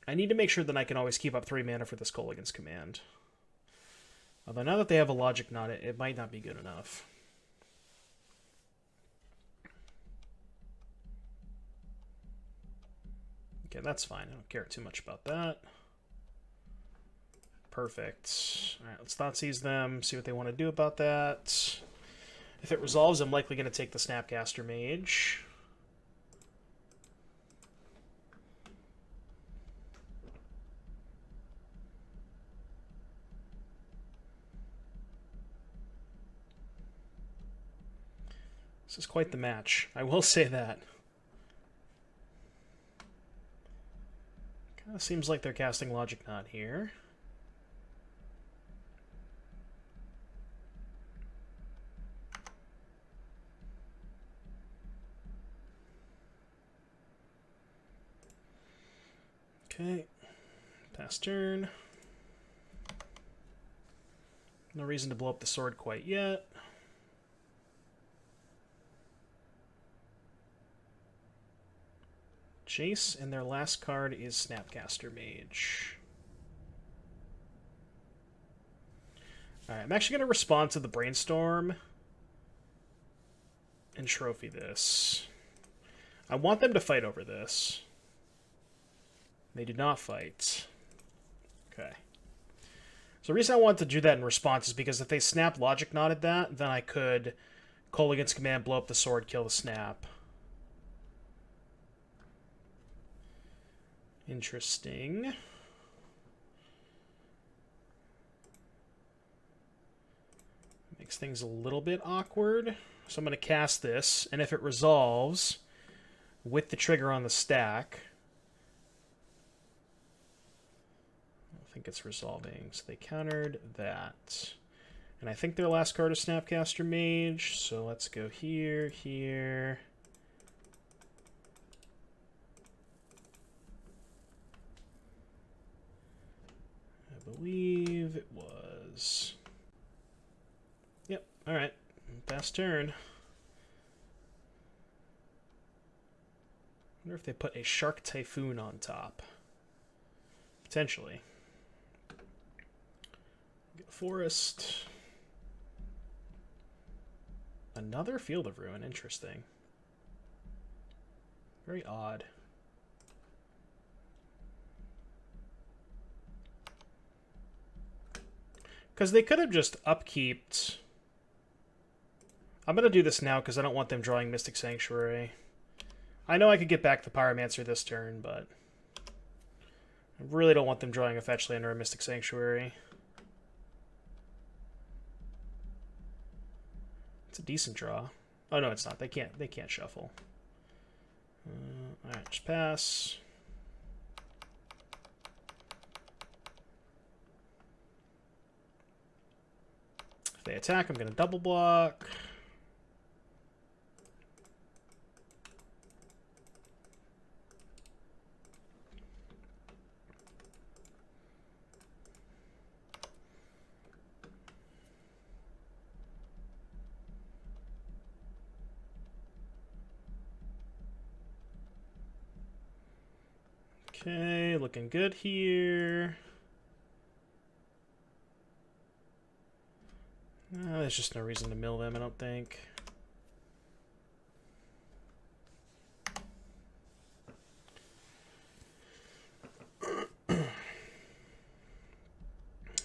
I need to make sure that I can always keep up 3 mana for this Kolaghan's Command. Although now that they have a Logic Knot, it might not be good enough. Okay, that's fine. I don't care too much about that. Perfect. Alright, let's Thoughtseize them, see what they want to do about that. If it resolves, I'm likely going to take the Snapcaster Mage. This is quite the match. I will say that. Kind of seems like they're casting Logic Knot here. Okay. Pass turn. No reason to blow up the sword quite yet. Jace, and their last card is Snapcaster Mage. Alright, I'm actually going to respond to the Brainstorm and trophy this. I want them to fight over this. They did not fight. Okay. So the reason I wanted to do that in response is because if they snap Logic Knotted that, then I could Kolaghan's Command, blow up the sword, kill the snap. Interesting. Makes things a little bit awkward. So I'm going to cast this, and if it resolves with the trigger on the stack... I think it's resolving. So they countered that. And I think their last card is Snapcaster Mage, so let's go here, here... I believe it was... Yep, alright. Pass turn. Wonder if they put a Shark Typhoon on top. Potentially. Get a Forest. Another Field of Ruin. Interesting. Very odd. Because they could have just upkeeped I'm going to do this now because I don't want them drawing Mystic Sanctuary. I know I could get back the Pyromancer this turn, but I really don't want them drawing a fetch land or a Mystic Sanctuary. It's a decent draw. Oh no, it's not. They can't shuffle. Alright, just pass. If they attack, I'm going to double block. Okay, looking good here. There's just no reason to mill them, I don't think.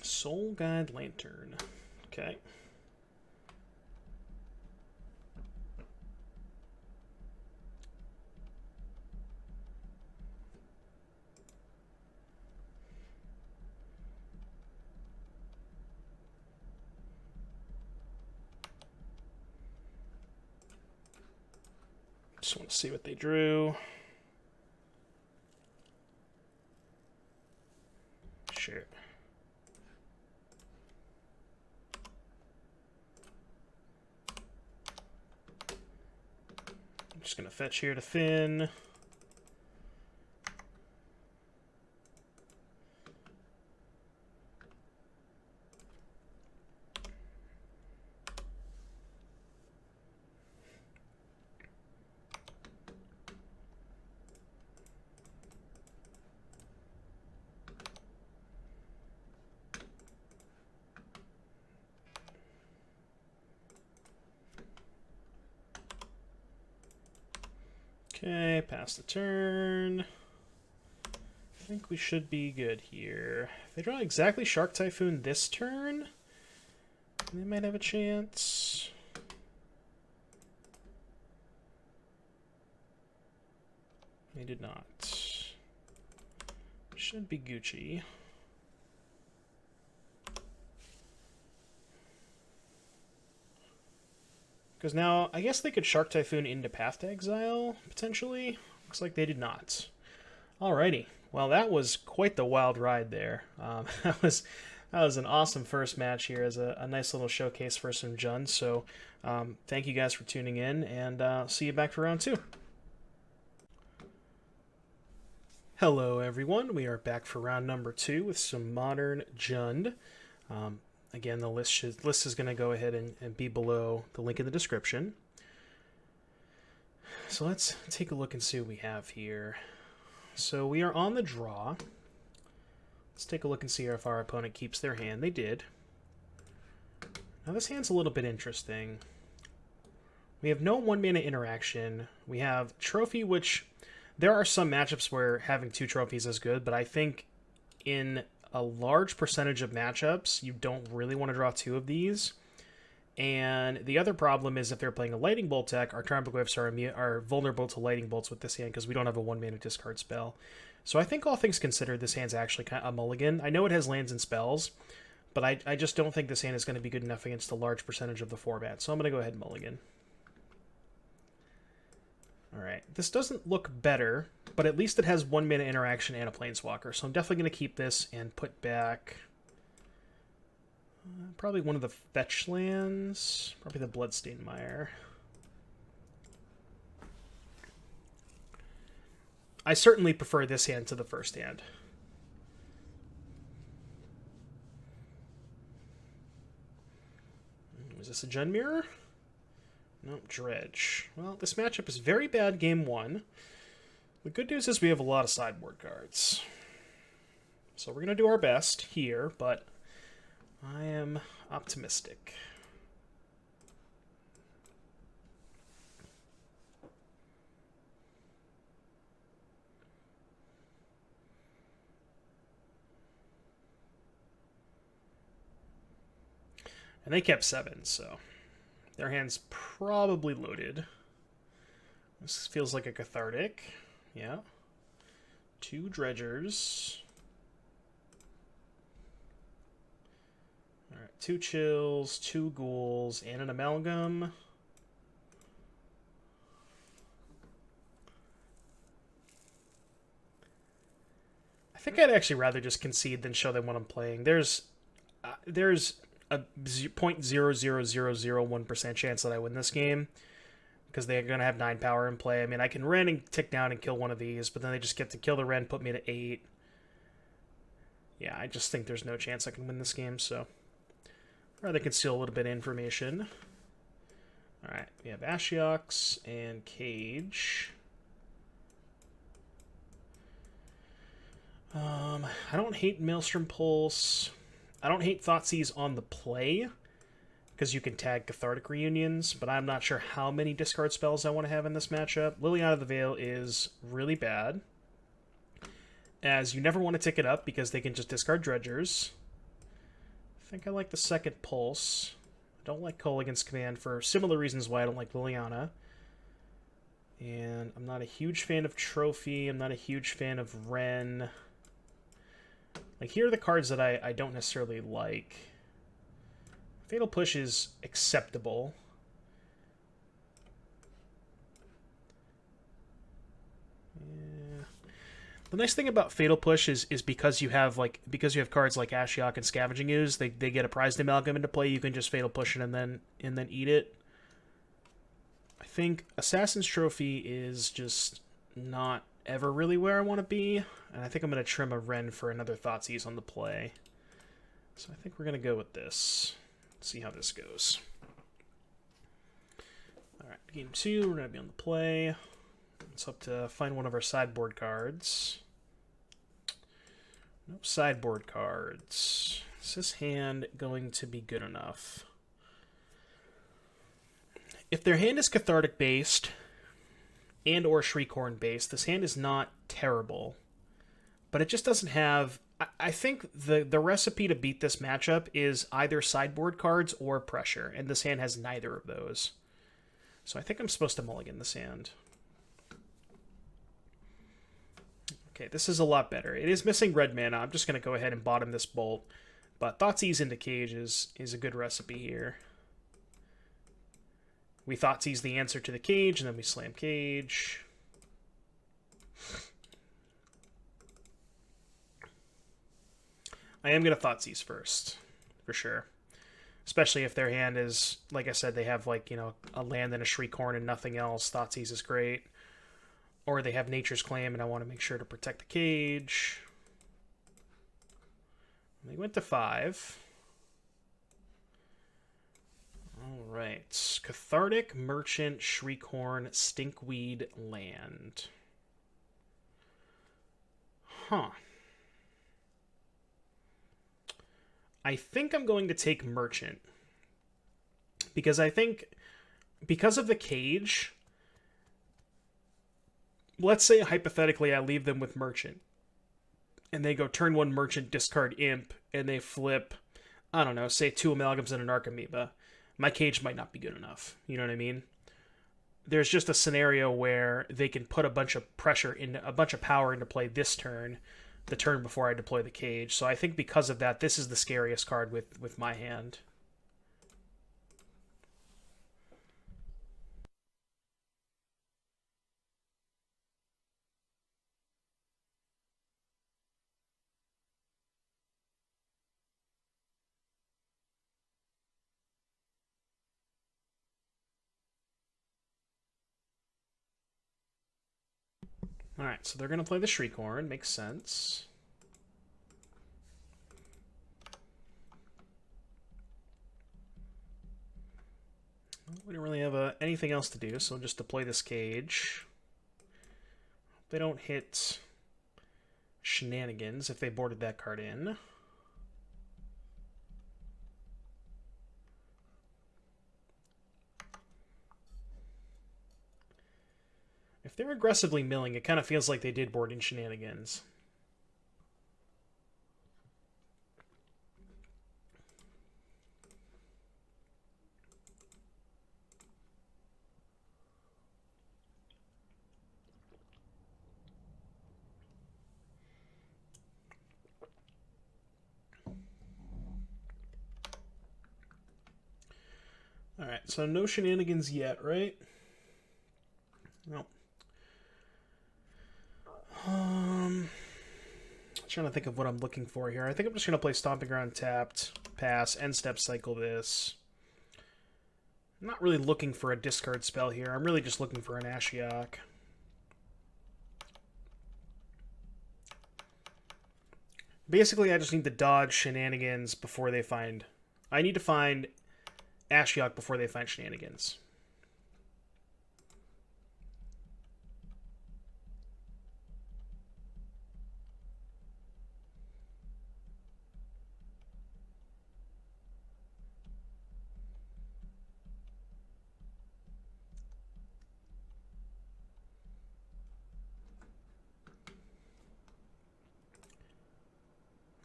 Soul Guide Lantern. Okay. Just want to see what they drew. Sure. I'm just going to fetch here to Finn. Okay, pass the turn. I think we should be good here. If they draw exactly Shark Typhoon this turn, they might have a chance. They did not. Should be Gucci. Because now, I guess they could Shark Typhoon into Path to Exile, potentially. Looks like they did not. Alrighty. Well, that was quite the wild ride there. That was an awesome first match here as a nice little showcase for some Jund. So thank you guys for tuning in, and see you back for round 2. Hello, everyone. We are back for round number 2 with some modern Jund. Again, the list is going to go ahead and be below the link in the description. So let's take a look and see what we have here. So we are on the draw. Let's take a look and see if our opponent keeps their hand. They did. Now this hand's a little bit interesting. We have no 1-mana interaction. We have Trophy, which there are some matchups where having 2 trophies is good, but I think in a large percentage of matchups, you don't really want to draw 2 of these. And the other problem is if they're playing a Lightning Bolt deck, our Tarmogoyfs are vulnerable to Lightning Bolts with this hand because we don't have a 1-mana discard spell. So I think all things considered, this hand's actually kind of a mulligan. I know it has lands and spells, but I just don't think this hand is going to be good enough against a large percentage of the format. So I'm going to go ahead and mulligan. Alright, this doesn't look better, but at least it has 1-mana interaction and a Planeswalker, so I'm definitely going to keep this and put back probably one of the fetch lands, probably the Bloodstained Mire. I certainly prefer this hand to the first hand. Is this a Jund Mirror? Nope, Dredge. Well, this matchup is very bad game 1. The good news is we have a lot of sideboard cards. So we're going to do our best here, but I am optimistic. And they kept 7, so Their hand's probably loaded. This feels like a cathartic. Yeah. 2 dredgers. Alright, 2 chills, 2 ghouls, and an amalgam. I think I'd actually rather just concede than show them what I'm playing. There's a 0.00001% chance that I win this game, because they're going to have 9 power in play. I mean, I can Ren and tick down and kill one of these, but then they just get to kill the Ren, put me to 8. Yeah, I just think there's no chance I can win this game, so I'd rather conceal a little bit of information. Alright, we have Ashiok's and Cage. I don't hate Maelstrom Pulse. I don't hate Thoughtseize on the play, because you can tag Cathartic Reunions, but I'm not sure how many discard spells I want to have in this matchup. Liliana of the Veil is really bad, as you never want to tick it up because they can just discard Dredgers. I think I like the second Pulse. I don't like Kolaghan's Command for similar reasons why I don't like Liliana. And I'm not a huge fan of Trophy. I'm not a huge fan of Ren. Like, here are the cards that I don't necessarily like. Fatal Push is acceptable. Yeah. The nice thing about Fatal Push is because you have cards like Ashiok and Scavenging Ooze, they get a Prized Amalgam into play. You can just Fatal Push it and then eat it. I think Assassin's Trophy is just not ever really where I want to be, and I think I'm going to trim a Ren for another Thoughtseize on the play. So I think we're going to go with this. Let's see how this goes. Alright, game 2, we're going to be on the play. Let's hope to find one of our sideboard cards. No sideboard cards. Is this hand going to be good enough? If their hand is Cathartic based and or Shriekhorn based, this hand is not terrible, but it just doesn't have... I think the recipe to beat this matchup is either sideboard cards or pressure, and this hand has neither of those. So I think I'm supposed to mulligan this hand. Okay, this is a lot better. It is missing red mana. I'm just going to go ahead and bottom this bolt, but Thoughtseize into Cage is a good recipe here. We Thoughtseize the answer to the Cage, and then we slam Cage. I am going to Thoughtseize first, for sure. Especially if their hand is, like I said, they have, like, you know, a land and a Shriekhorn and nothing else. Thoughtseize is great. Or they have Nature's Claim, and I want to make sure to protect the Cage. They went to 5. Alright. Cathartic, Merchant, Shriekhorn, Stinkweed, Land. Huh. I think I'm going to take Merchant. Because I think, because of the Cage, let's say hypothetically I leave them with Merchant, and they go turn 1 Merchant, discard Imp, and they flip, I don't know, say 2 Amalgams and an Archamoeba. My Cage might not be good enough. You know what I mean? There's just a scenario where they can put a bunch of pressure into, a bunch of power into play this turn, the turn before I deploy the Cage. So I think because of that, this is the scariest card with my hand. Alright, so they're going to play the Shriekhorn. Makes sense. We don't really have anything else to do, so just deploy this Cage. They don't hit Shenanigans if they boarded that card in. If they're aggressively milling, it kind of feels like they did board in Shenanigans. so no shenanigans yet, right? No. Trying to think of what I'm looking for here. I think I'm just going to play Stomping Ground tapped, pass, end step cycle this. I'm not really looking for a discard spell here. I'm really just looking for an Ashiok. Basically, I just need to dodge shenanigans before they find... I need to find Ashiok before they find shenanigans.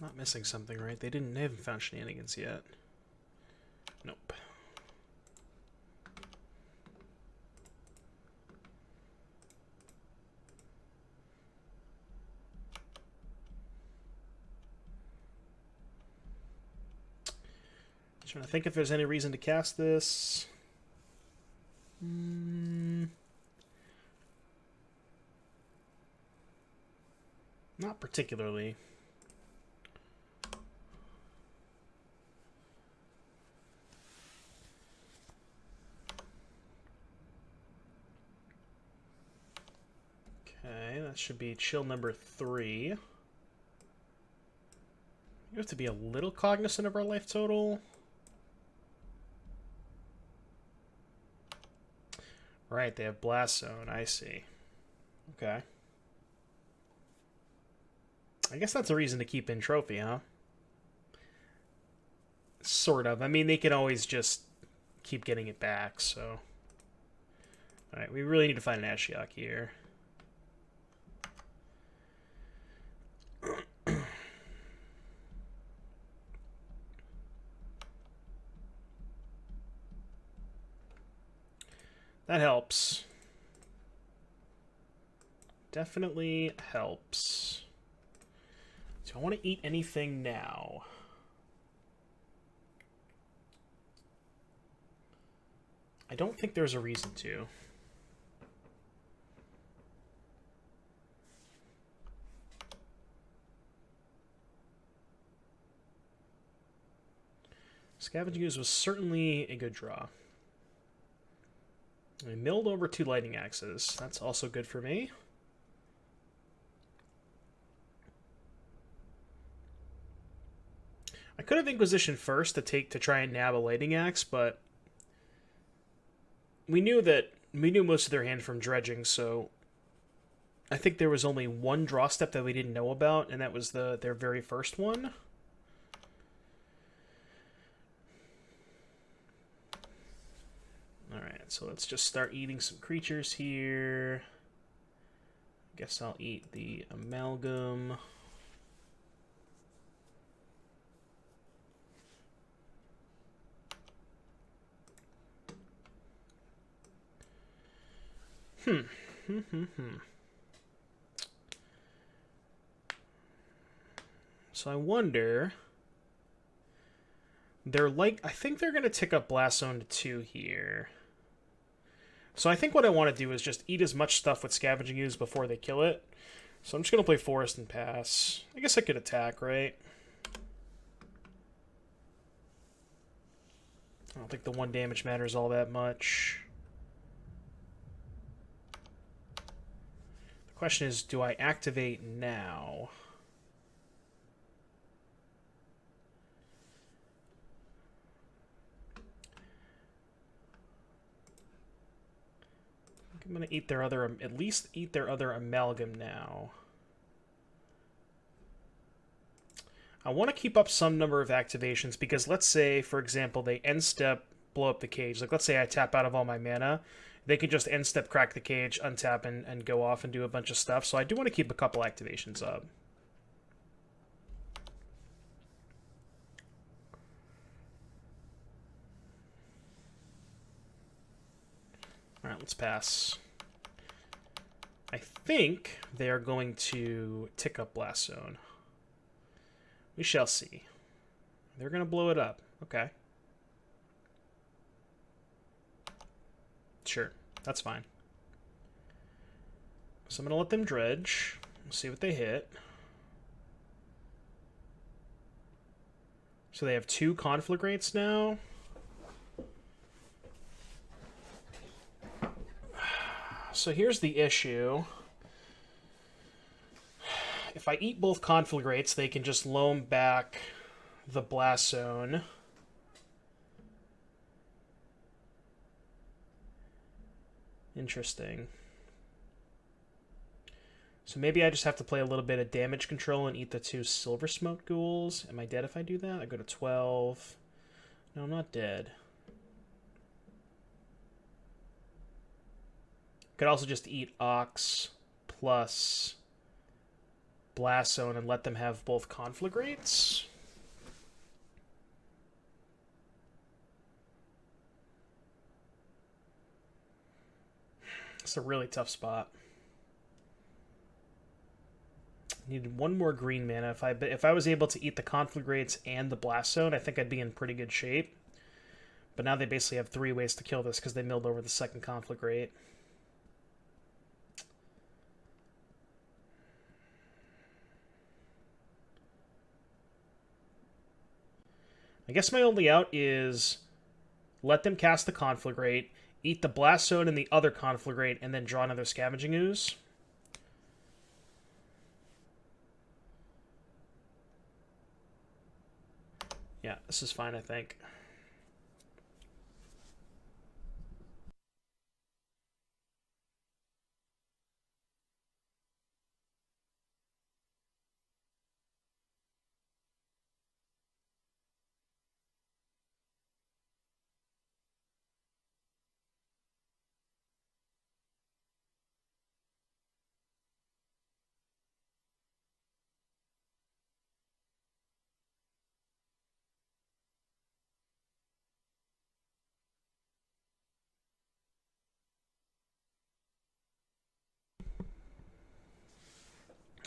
Not missing something, right? They haven't found shenanigans yet. Nope. Trying to think if there's any reason to cast this. Not particularly. Okay, that should be chill number 3. You have to be a little cognizant of our life total. Right, they have Blast Zone, I see. Okay. I guess that's a reason to keep in Trophy, huh? Sort of. I mean, they can always just keep getting it back, so... Alright, we really need to find an Ashiok here. That helps. Definitely helps. Do I want to eat anything now? I don't think there's a reason to. Scavenging Ooze was certainly a good draw. I milled over 2 lightning axes. That's also good for me. I could have Inquisition first to try and nab a lightning axe, but we knew most of their hand from dredging, so I think there was only one draw step that we didn't know about, and that was their very first one. Alright, so let's just start eating some creatures here. Guess I'll eat the Amalgam. So I wonder... I think they're going to tick up Blast Zone to 2 here. So I think what I want to do is just eat as much stuff with Scavenging Ooze before they kill it. So I'm just going to play Forest and pass. I guess I could attack, right? I don't think the 1 damage matters all that much. The question is, do I activate now? I'm going to eat their other, at least eat their other Amalgam now. I want to keep up some number of activations because let's say, for example, they end step, blow up the cage. Like, let's say I tap out of all my mana. They could just end step, crack the cage, untap, and go off and do a bunch of stuff. So I do want to keep a couple activations up. Alright, let's pass. I think they are going to tick up Blast Zone. We shall see. They're going to blow it up. Okay. Sure, that's fine. So I'm going to let them dredge. We'll see what they hit. So they have 2 conflagrates now. So here's the issue. If I eat both conflagrates, they can just loam back the blast zone. Interesting. So maybe I just have to play a little bit of damage control and eat the 2 silver smoke ghouls. Am I dead if I do that? I go to 12. No, I'm not dead. Could also just eat Ox plus Blast Zone and let them have both conflagrates. It's a really tough spot. Needed 1 more green mana. If I was able to eat the conflagrates and the Blast Zone, I think I'd be in pretty good shape. But now they basically have 3 ways to kill this because they milled over the second conflagrate. I guess my only out is let them cast the conflagrate, eat the Blast Zone and the other conflagrate, and then draw another Scavenging Ooze. Yeah, this is fine, I think.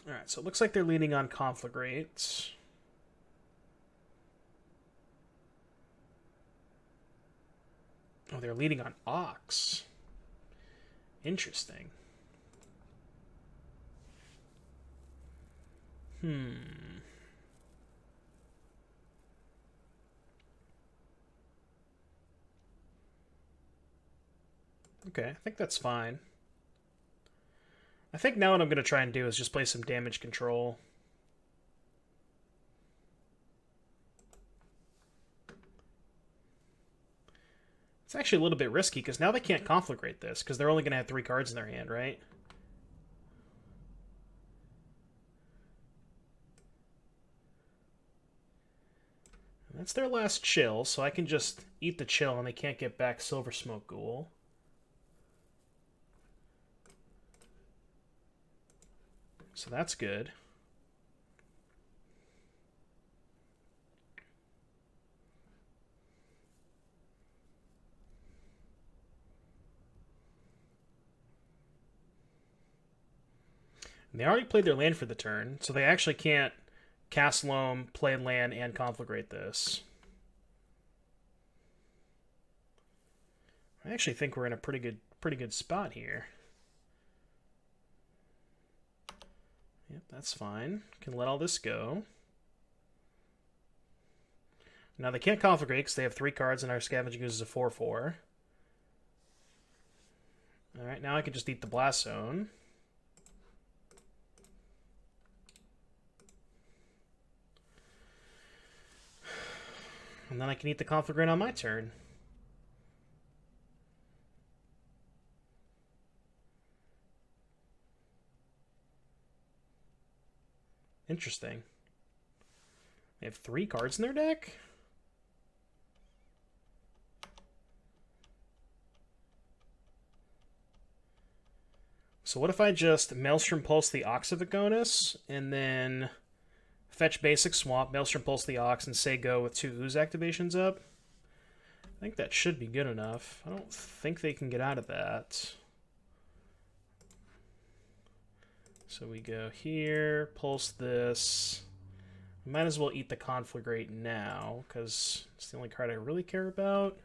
Alright, so it looks like they're leaning on conflagrates. Oh, they're leading on Ox. Interesting. Okay, I think that's fine. I think now what I'm going to try and do is just play some damage control. It's actually a little bit risky because now they can't conflagrate this because they're only going to have 3 cards in their hand, right? And that's their last chill, so I can just eat the chill and they can't get back Silver Smoke Ghoul. So that's good. And they already played their land for the turn, so they actually can't cast Loam, play land, and conflagrate this. I actually think we're in a pretty good spot here. Yep, that's fine. Can let all this go. Now they can't conflagrate because they have 3 cards and our Scavenging Ooze is a 4/4. Alright, now I can just eat the Blast Zone. And then I can eat the conflagrate on my turn. Interesting. They have 3 cards in their deck? So what if I just Maelstrom Pulse the Ox of Agonis, and then fetch basic swamp, Maelstrom Pulse the Ox, and say go with 2 Ooze activations up? I think that should be good enough. I don't think they can get out of that. So we go here, pulse this. Might as well eat the conflagrate now, because it's the only card I really care about.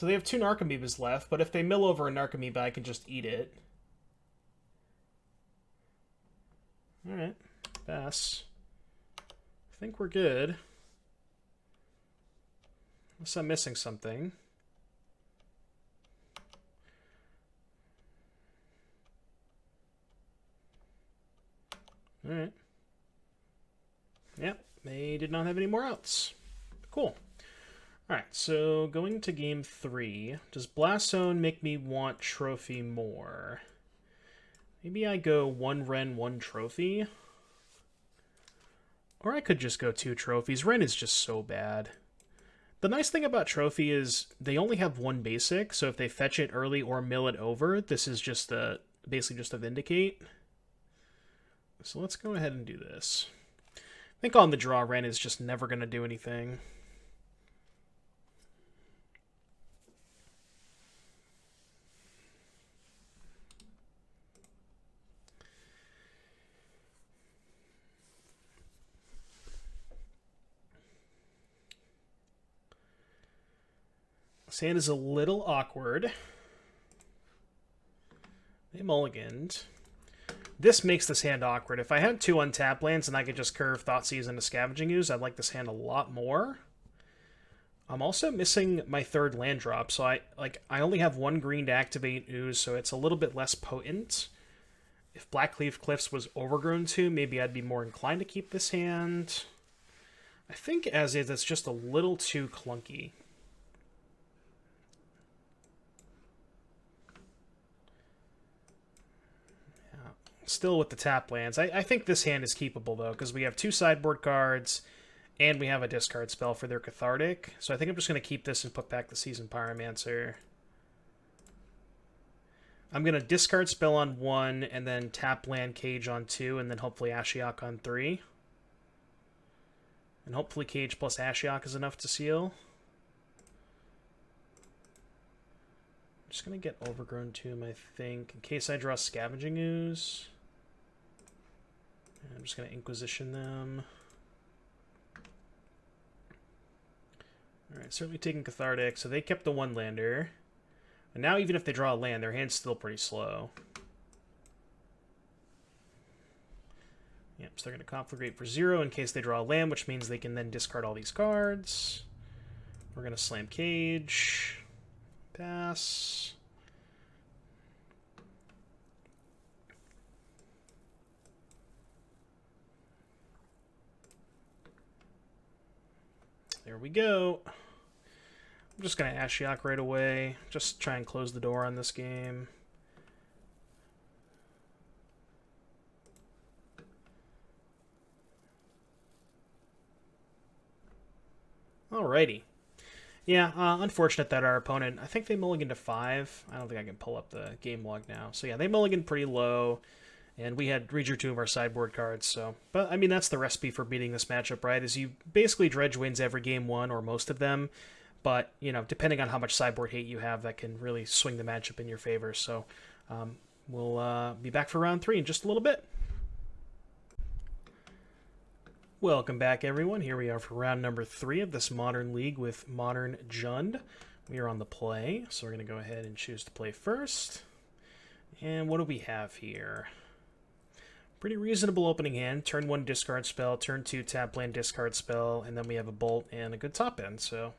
So they have 2 Narcomoebas left, but if they mill over a Narcomoeba, I can just eat it. Alright, pass. I think we're good. Unless I'm missing something. Alright. Yep, they did not have any more outs. Cool. Alright, so going to game 3. Does Blast Zone make me want Trophy more? Maybe I go 1 Ren, 1 Trophy. Or I could just go 2 trophies. Ren is just so bad. The nice thing about Trophy is they only have 1 basic, so if they fetch it early or mill it over, this is just basically just a Vindicate. So let's go ahead and do this. I think on the draw, Ren is just never going to do anything. This hand is a little awkward. They mulliganed. This makes this hand awkward. If I had 2 untapped lands and I could just curve Thoughtseize into Scavenging Ooze, I'd like this hand a lot more. I'm also missing my 3rd land drop, so I only have 1 green to activate Ooze, so it's a little bit less potent. If Blackleaf Cliffs was overgrown too, maybe I'd be more inclined to keep this hand. I think as is, it's just a little too clunky. Still with the tap lands. I think this hand is keepable, though, because we have 2 sideboard cards, and we have a discard spell for their Cathartic. So I think I'm just going to keep this and put back the Seasoned Pyromancer. I'm going to discard spell on 1, and then tap land Cage on 2, and then hopefully Ashiok on 3. And hopefully Cage plus Ashiok is enough to seal. I'm just going to get Overgrown Tomb, I think, in case I draw Scavenging Ooze. I'm just going to Inquisition them. Alright, certainly taking Cathartic. So they kept the 1-lander. And now even if they draw a land, their hand's still pretty slow. Yep, so they're going to Conflagrate for 0 in case they draw a land, which means they can then discard all these cards. We're going to Slam Cage. Pass. There we go. I'm just going to Ashiok right away. Just try and close the door on this game. Alrighty. Yeah, unfortunate that our opponent, I think they mulliganed to 5. I don't think I can pull up the game log now. So yeah, they mulliganed pretty low. And we had redrew 2 of our sideboard cards, so... But, I mean, that's the recipe for beating this matchup, right? Is you basically Dredge wins every game 1, or most of them. But, you know, depending on how much sideboard hate you have, that can really swing the matchup in your favor. So, we'll be back for round 3 in just a little bit. Welcome back, everyone. Here we are for round number 3 of this Modern League with Modern Jund. We are on the play, so we're going to go ahead and choose to play first. And what do we have here? Pretty reasonable opening hand. Turn 1 discard spell, turn 2 tap land discard spell, and then we have a bolt and a good top end. So,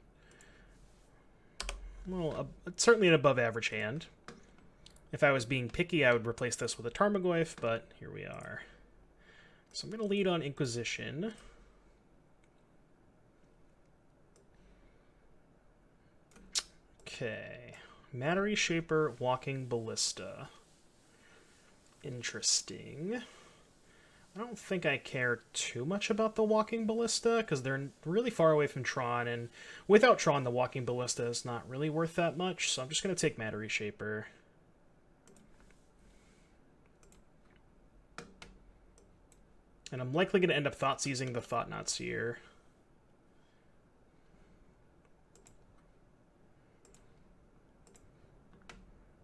well, certainly an above average hand. If I was being picky, I would replace this with a Tarmogoyf, but here we are. So I'm going to lead on Inquisition. Okay. Mattery Shaper, Walking Ballista. Interesting. I don't think I care too much about the Walking Ballista, because they're really far away from Tron, and without Tron, the Walking Ballista is not really worth that much, so I'm just going to take Mattery Shaper. And I'm likely going to end up Thoughtseizing the Thought-Knot Seer.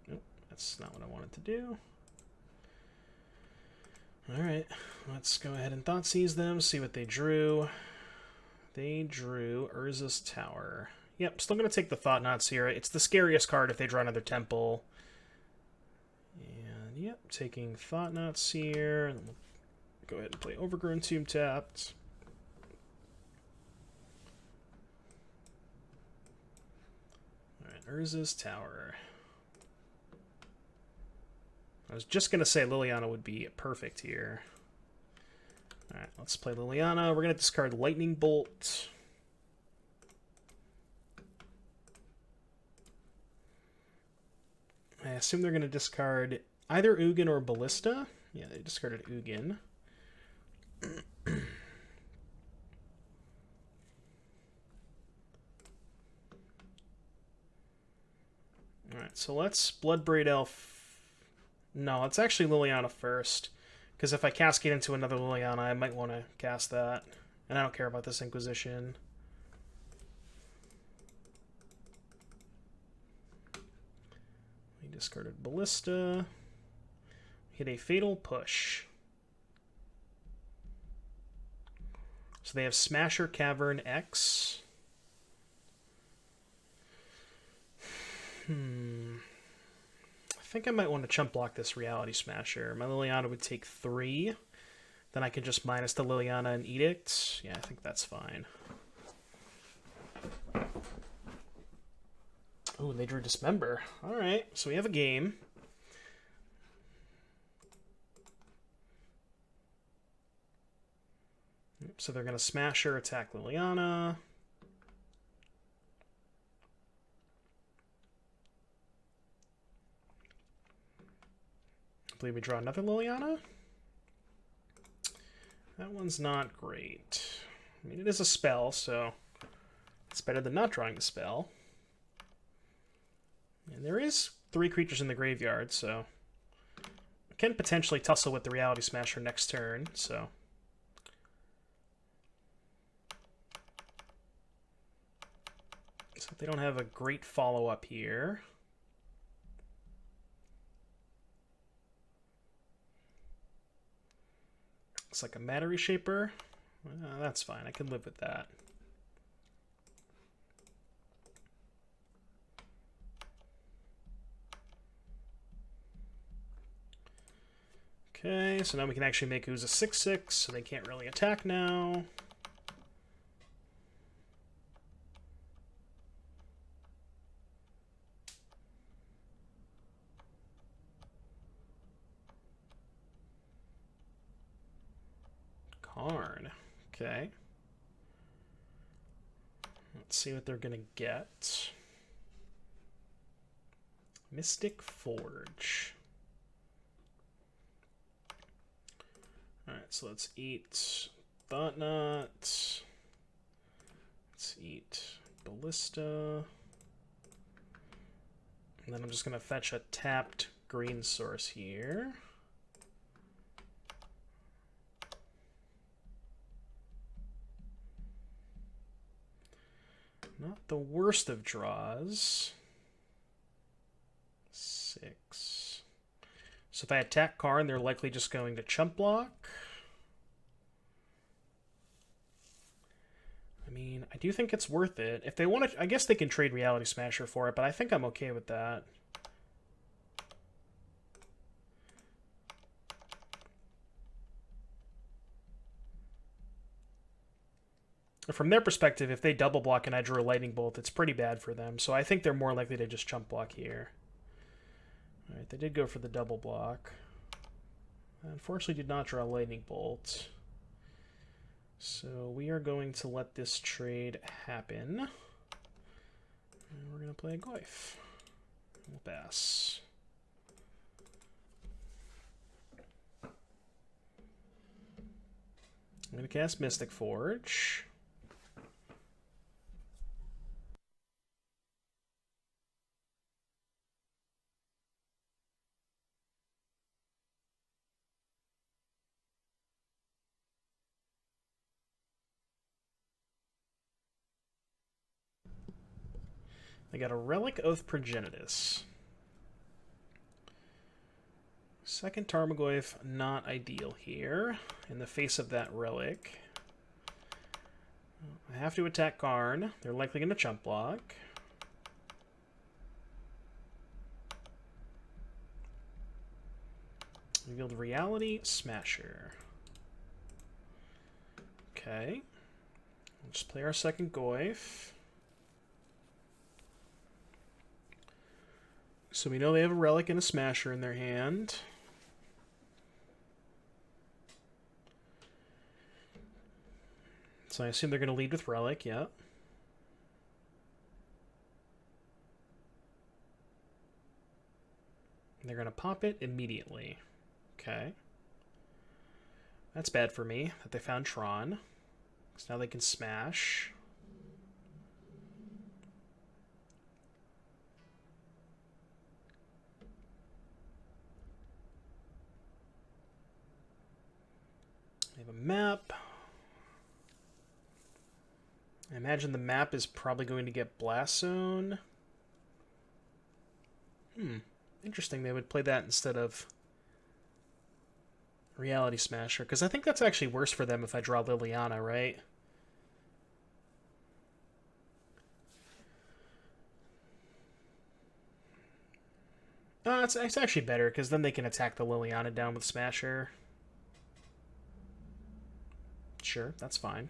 Nope, that's not what I wanted to do. Alright, let's go ahead and Thoughtseize them, see what they drew. They drew Urza's Tower. Yep, still going to take the Thought Knots here. It's the scariest card if they draw another Temple. And, yep, taking Thought Knots here. And then we'll go ahead and play Overgrown Tomb tapped. Alright, Urza's Tower. I was just going to say Liliana would be perfect here. Alright, let's play Liliana. We're going to discard Lightning Bolt. I assume they're going to discard either Ugin or Ballista. Yeah, they discarded Ugin. Alright, so let's Bloodbraid Elf. No, it's actually Liliana first. Because if I cascade into another Liliana, I might want to cast that. And I don't care about this Inquisition. We discarded Ballista. Hit a Fatal Push. So they have Smasher Cavern X. I think I might want to chump block this Reality Smasher. My Liliana would take 3. Then I can just minus the Liliana and Edict. Yeah, I think that's fine. Oh, they drew Dismember. Alright, so we have a game. So they're going to Smasher, attack Liliana. I believe we draw another Liliana. That one's not great. I mean, it is a spell, so it's better than not drawing the spell. And there is 3 creatures in the graveyard, so I can potentially tussle with the Reality Smasher next turn, so... So they don't have a great follow-up here. Looks like a Matter Reshaper. That's fine. I can live with that. Okay, so now we can actually make Ooze a 6/6, so they can't really attack now. Karn. Okay. Let's see what they're going to get. Mystic Forge. Alright, so let's eat Thought Knot. Let's eat Ballista. And then I'm just going to fetch a tapped green source here. Not the worst of draws. 6. So if I attack Karn, they're likely just going to chump block. I mean, I do think it's worth it. If they want to, I guess they can trade Reality Smasher for it, but I think I'm okay with that. From their perspective, if they double block and I drew a Lightning Bolt, it's pretty bad for them. So I think they're more likely to just chump block here. Alright, they did go for the double block. Unfortunately, did not draw a Lightning Bolt. So we are going to let this trade happen. And we're going to play a Goyf. We'll pass. I'm going to cast Mystic Forge. They got a Relic of Progenitus. Second Tarmogoyf, not ideal here. In the face of that relic. I have to attack Karn. They're likely going to chump block. Revealed Reality Smasher. Okay. We'll just play our second Goyf. So we know they have a Relic and a Smasher in their hand. So I assume they're going to lead with Relic, yeah. They're going to pop it immediately. Okay. That's bad for me, that they found Tron. So now they can smash. They have a map. I imagine the map is probably going to get Blast Zone. Interesting, they would play that instead of Reality Smasher, because I think that's actually worse for them if I draw Liliana, right? It's actually better, because then they can attack the Liliana down with Smasher. Sure, that's fine.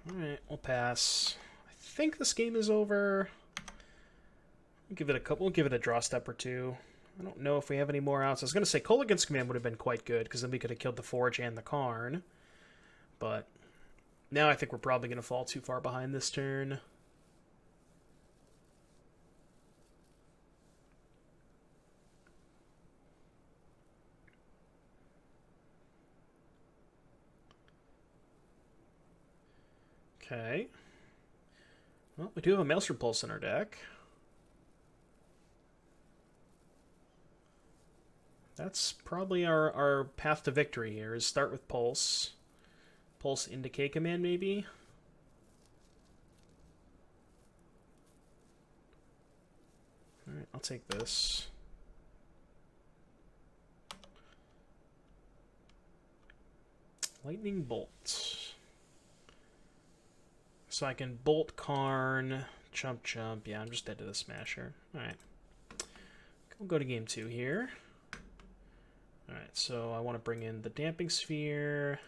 Alright, we'll pass. I think this game is over. We'll give it a couple. We'll give it a draw step or two. I don't know if we have any more outs. I was going to say Kolaghan's Command would have been quite good, because then we could have killed the Forge and the Karn. But now I think we're probably going to fall too far behind this turn. Okay. Well, we do have a Maelstrom Pulse in our deck. That's probably our path to victory here, is start with Pulse. Pulse into K-Command, maybe? Alright, I'll take this. Lightning Bolt. So I can Bolt Karn, jump. Yeah, I'm just dead to the Smasher. Alright. We'll go to game 2 here. Alright, so I want to bring in the Damping Sphere,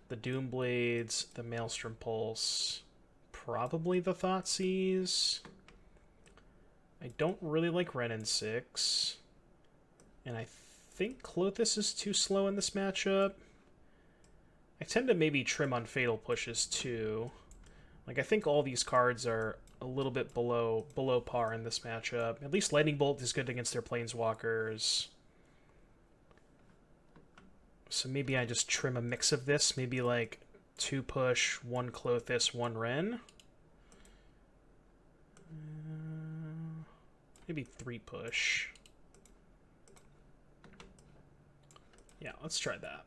the Doom Blades, the Maelstrom Pulse, probably the Thoughtseize. I don't really like Ren in 6. And I think Klothys is too slow in this matchup. I tend to maybe trim on Fatal Pushes too. Like, I think all these cards are a little bit below par in this matchup. At least Lightning Bolt is good against their Planeswalkers. So maybe I just trim a mix of this. Maybe like 2 push, 1 Klothys, 1 Ren. Maybe 3 push. Yeah, let's try that.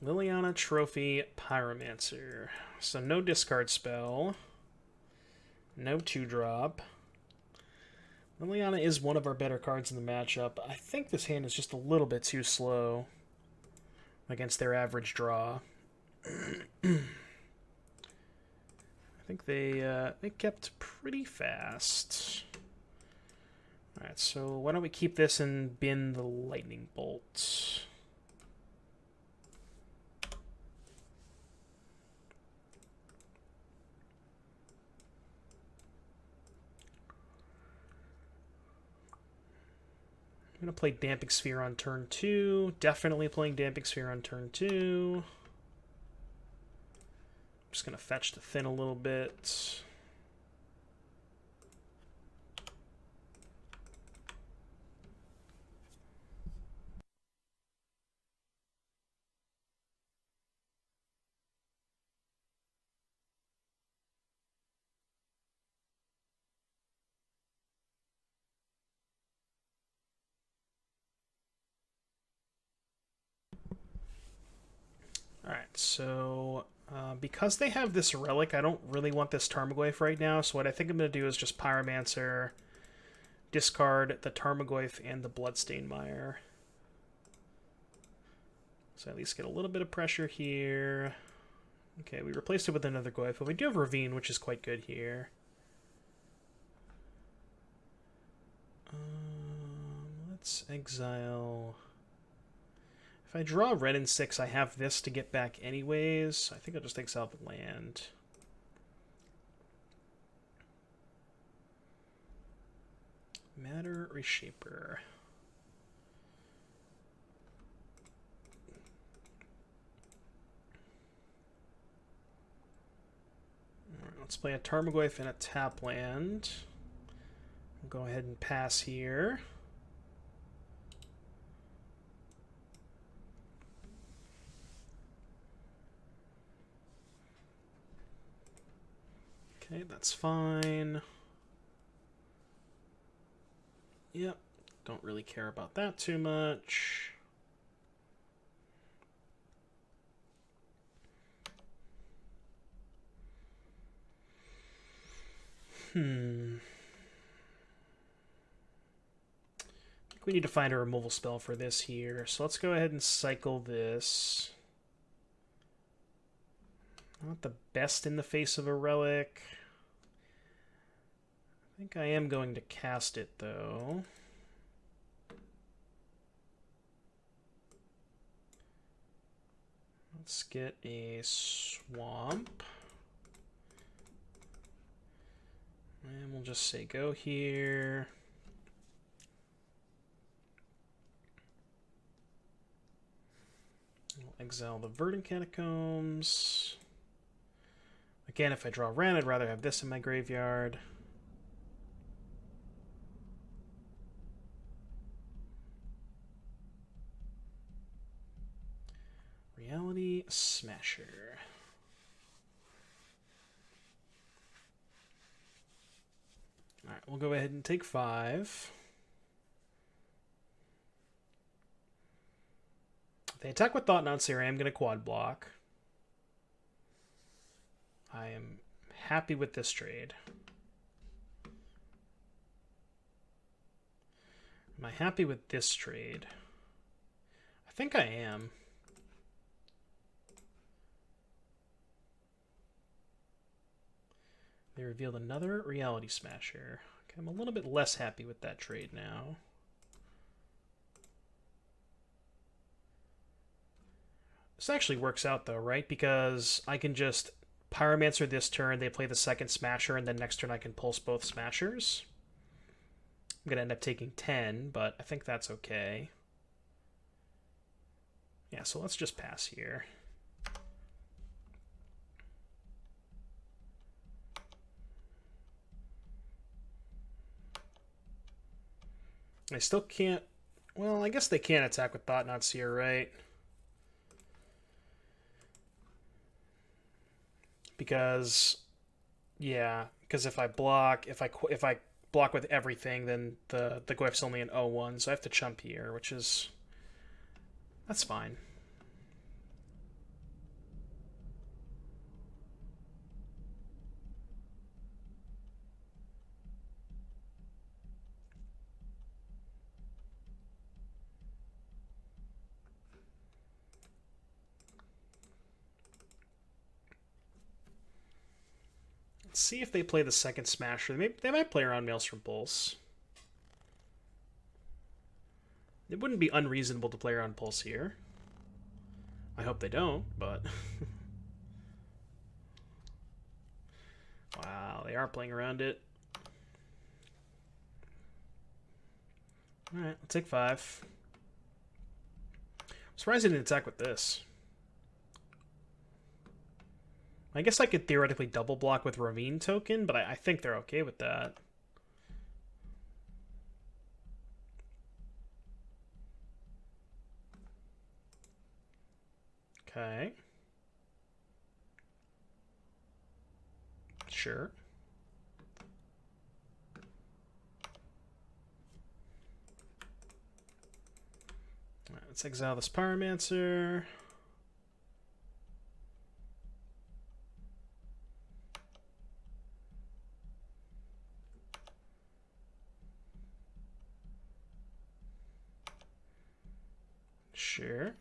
Liliana Trophy Pyromancer. So no discard spell. No 2-drop. Liliana is one of our better cards in the matchup. I think this hand is just a little bit too slow against their average draw. I think they kept pretty fast. Alright, so why don't we keep this and bin the Lightning Bolt? I'm going to play Damping Sphere on turn 2. Definitely playing Damping Sphere on turn 2. I'm just going to fetch to thin a little bit. So because they have this relic, I don't really want this Tarmogoyf right now, so what I think I'm going to do is just Pyromancer, discard the Tarmogoyf and the Bloodstained Mire. So at least get a little bit of pressure here. Okay, we replaced it with another Goyf, but we do have Ravine, which is quite good here. Let's exile... If I draw red and 6, I have this to get back anyways. I think I'll just exile the land. Matter Reshaper. Alright, let's play a Tarmogoyf and a tap land. I'll go ahead and pass here. Okay, that's fine. Yep, don't really care about that too much. I think we need to find a removal spell for this here. So let's go ahead and cycle this. Not the best in the face of a relic. I think I am going to cast it, though. Let's get a swamp. And we'll just say go here. We'll exile the Verdant Catacombs. Again, if I draw Ren, I'd rather have this in my graveyard. Reality Smasher. Alright, we'll go ahead and take 5. If they attack with Thought-Knot Seer, I am going to quad block. I am happy with this trade. Am I happy with this trade? I think I am. They revealed another Reality Smasher. Okay, I'm a little bit less happy with that trade now. This actually works out though, right? Because I can just Pyromancer this turn, they play the second Smasher, and then next turn I can pulse both Smashers. I'm going to end up taking 10, but I think that's okay. Yeah, so let's just pass here. I still can't... Well, I guess they can't attack with Thought-Knot Seer, right? Because... Yeah, because if I block... If I block with everything, then the Goyf's only an 0-1, so I have to chump here, which is... That's fine. Let's see if they play the second Smasher. They might play around Maelstrom Pulse. It wouldn't be unreasonable to play around Pulse here. I hope they don't, but... Wow, they are playing around it. Alright, I'll take 5. I'm surprised they didn't attack with this. I guess I could theoretically double block with Ravine token, but I think they're okay with that. Okay. Sure. All right, let's exile this Pyromancer. Sure.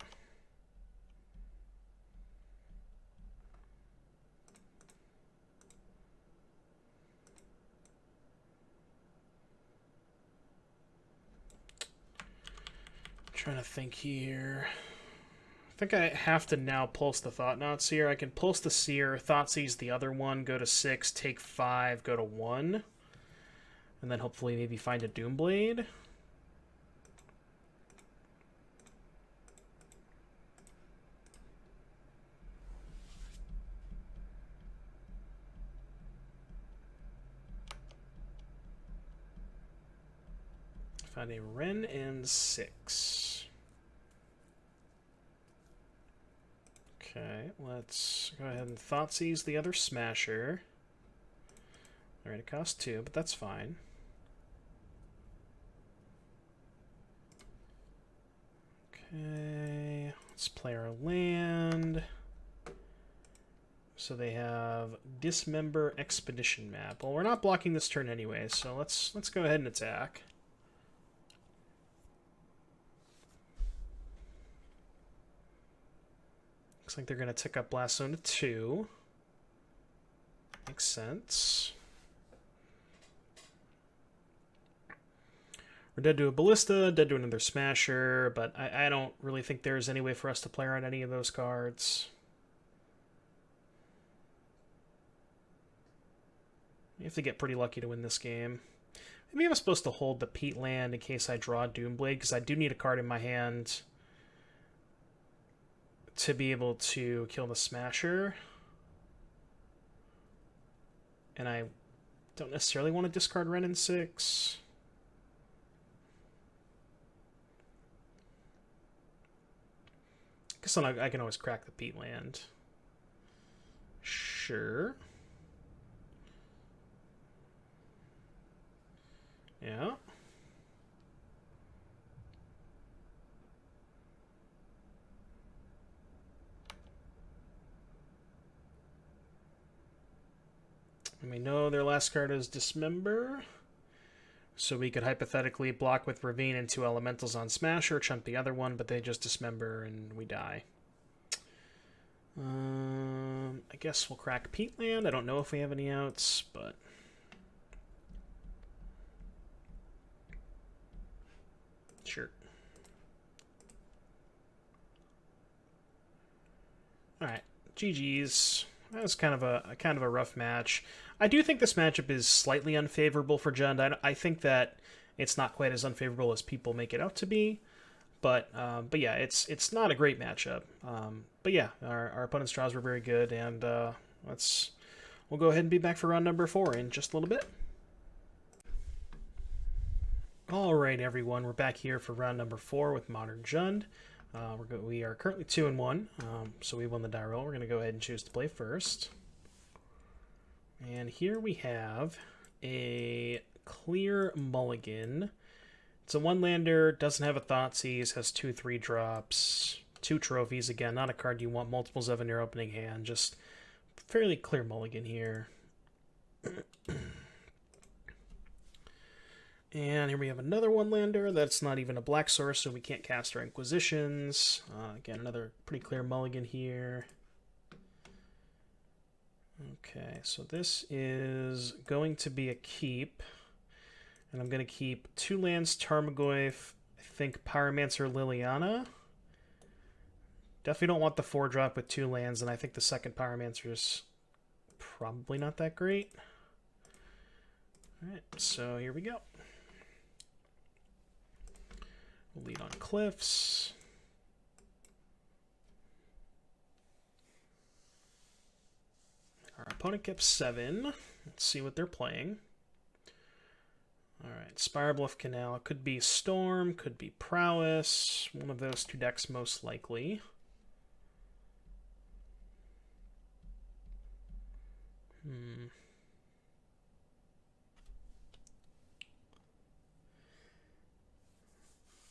Trying to think here. I think I have to now pulse the Thought-Knot Seer. I can pulse the Seer, Thoughtseize the other one, go to 6, take 5, go to 1. And then hopefully maybe find a Doomblade. Find a Wren and 6. Okay, let's go ahead and Thoughtseize the other Smasher. Alright, it costs 2, but that's fine. Okay, let's play our land. So they have Dismember Expedition Map. Well, we're not blocking this turn anyway, so let's go ahead and attack. Looks like they're going to tick up Blast Zone to 2. Makes sense. We're dead to a Ballista, dead to another Smasher, but I don't really think there's any way for us to play around any of those cards. You have to get pretty lucky to win this game. Maybe I'm supposed to hold the Peat land in case I draw Doomblade, because I do need a card in my hand to be able to kill the Smasher. And I don't necessarily want to discard Wren and 6. I guess I can always crack the Peat land. Sure. Yeah. And we know their last card is Dismember. So we could hypothetically block with Ravine and 2 Elementals on Smasher, chunk the other one, but they just Dismember and we die. I guess we'll crack Peatland. I don't know if we have any outs, but... Sure. Alright, GG's. That was kind of a rough match. I do think this matchup is slightly unfavorable for Jund. I think that it's not quite as unfavorable as people make it out to be, but yeah, it's not a great matchup. But yeah, our opponent's draws were very good, and we'll go ahead and be back for round number 4 in just a little bit. All right, everyone, we're back here for round number 4 with Modern Jund. We are currently 2-1, so we won the die roll. We're going to go ahead and choose to play first. And here we have a clear mulligan. It's a 1-lander, doesn't have a Thoughtseize, has 2 3-drops, 2 trophies. Again, not a card you want multiples of in your opening hand. Just fairly clear mulligan here. And here we have another 1-lander that's not even a black source, so we can't cast our Inquisitions. Again, another pretty clear mulligan here. Okay, so this is going to be a keep. And I'm going to keep 2 lands, Tarmogoyf, I think Pyromancer Liliana. Definitely don't want the 4-drop with 2 lands, and I think the second Pyromancer is probably not that great. Alright, so here we go. We'll lead on Cliffs. Our opponent kept 7. Let's see what they're playing. Alright, Spirebluff Canal. Could be Storm, could be Prowess. One of those 2 decks most likely.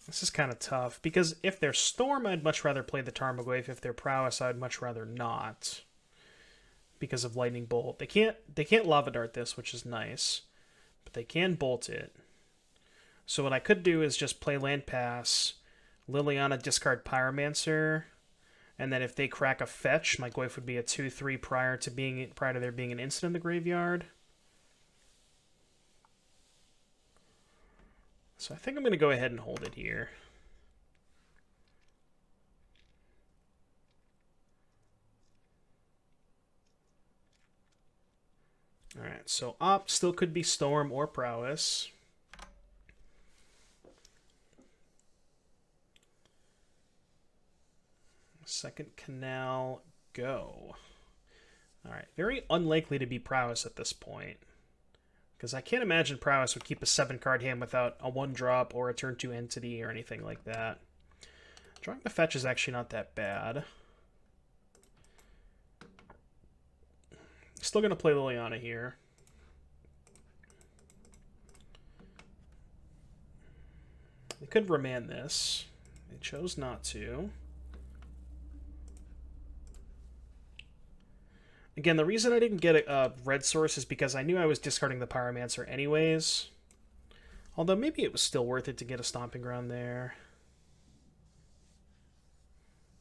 This is kind of tough, because if they're Storm, I'd much rather play the Tarmogoyf. If they're Prowess, I'd much rather not, because of Lightning Bolt. They can't Lava Dart this, which is nice, but they can Bolt it. So what I could do is just play Land Pass, Liliana discard Pyromancer, and then if they crack a fetch, my Goyf would be a 2/3 prior to there being an instant in the graveyard. So I think I'm going to go ahead and hold it here. Alright, so Opt still could be Storm or Prowess. Second Canal, go. Alright, very unlikely to be Prowess at this point. Because I can't imagine Prowess would keep a 7-card hand without a 1-drop or a turn 2 entity or anything like that. Drawing the fetch is actually not that bad. Still going to play Liliana here. They could remand this. They chose not to. Again, the reason I didn't get a red source is because I knew I was discarding the Pyromancer anyways. Although maybe it was still worth it to get a Stomping Ground there.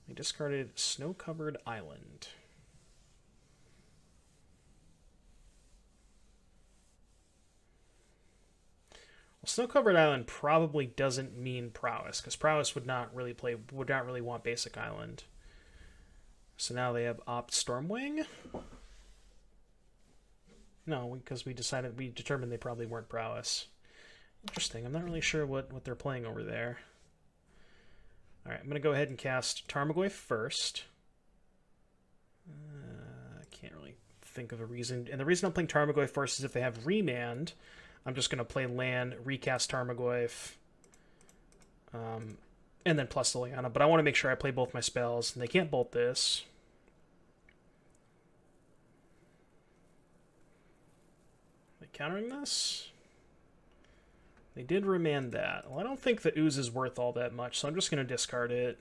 They discarded Snow-Covered Island. Well, Snow-Covered Island probably doesn't mean Prowess, because Prowess would not really want Basic Island. So now they have Opt Stormwing. No, because we determined they probably weren't Prowess. Interesting. I'm not really sure what they're playing over there. All right, I'm going to go ahead and cast Tarmogoyf first. I can't really think of a reason. And the reason I'm playing Tarmogoyf first is if they have Remand, I'm just going to play land, recast Tarmogoyf, and then plus Liliana. But I want to make sure I play both my spells, and they can't bolt this. Are they countering this? They did remand that. Well, I don't think the Ooze is worth all that much, so I'm just going to discard it.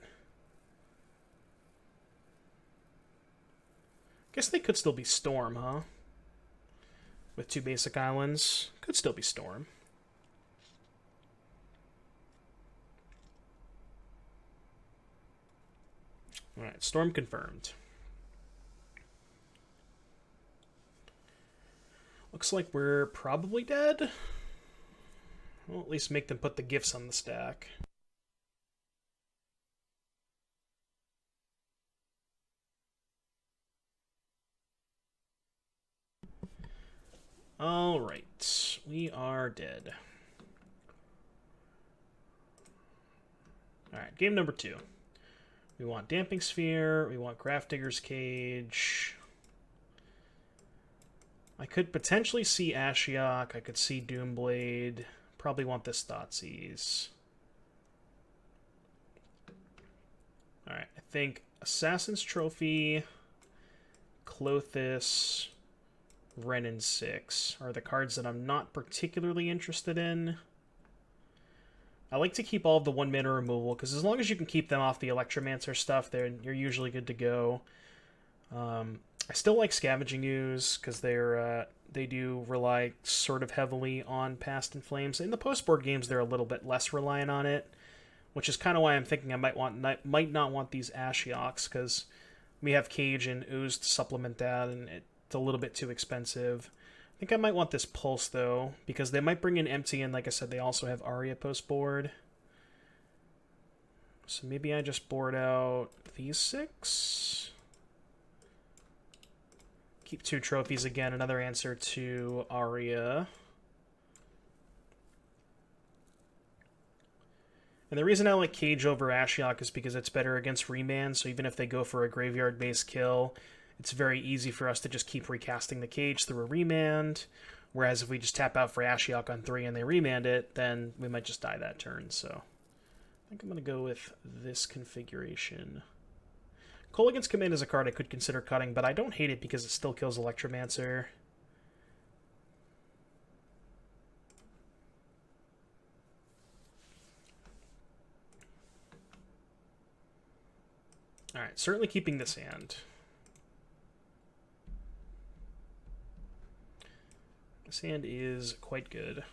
Guess they could still be Storm, huh? With 2 basic islands. Could still be Storm. Alright, Storm confirmed. Looks like we're probably dead. Well, at least make them put the gifts on the stack. Alright, we are dead. Alright, game number 2. We want Damping Sphere, we want Grafdigger's Cage. I could potentially see Ashiok, I could see Doomblade. Probably want this Thoughtseize. Alright, I think Assassin's Trophy, Klothys, Wrenn and 6 are the cards that I'm not particularly interested in. I like to keep all of the 1-mana removal, because as long as you can keep them off the Electromancer stuff, you're usually good to go. I still like Scavenging Ooze, because they do rely sort of heavily on Past in Flames. In the post-board games, they're a little bit less reliant on it, which is kind of why I'm thinking I might not want these Ashioks, because we have Cage and Ooze to supplement that, and it's a little bit too expensive. I think I might want this Pulse, though, because they might bring in Empty, and like I said, they also have Aria post-board. So maybe I just board out these 6. Keep 2 trophies again, another answer to Aria. And the reason I like Cage over Ashiok is because it's better against Remand, so even if they go for a graveyard-based kill, it's very easy for us to just keep recasting the Cage through a Remand, whereas if we just tap out for Ashiok on 3 and they Remand it, then we might just die that turn, so I think I'm going to go with this configuration. Kolaghan's Command is a card I could consider cutting, but I don't hate it because it still kills Electromancer. Alright, certainly keeping this hand. This hand is quite good.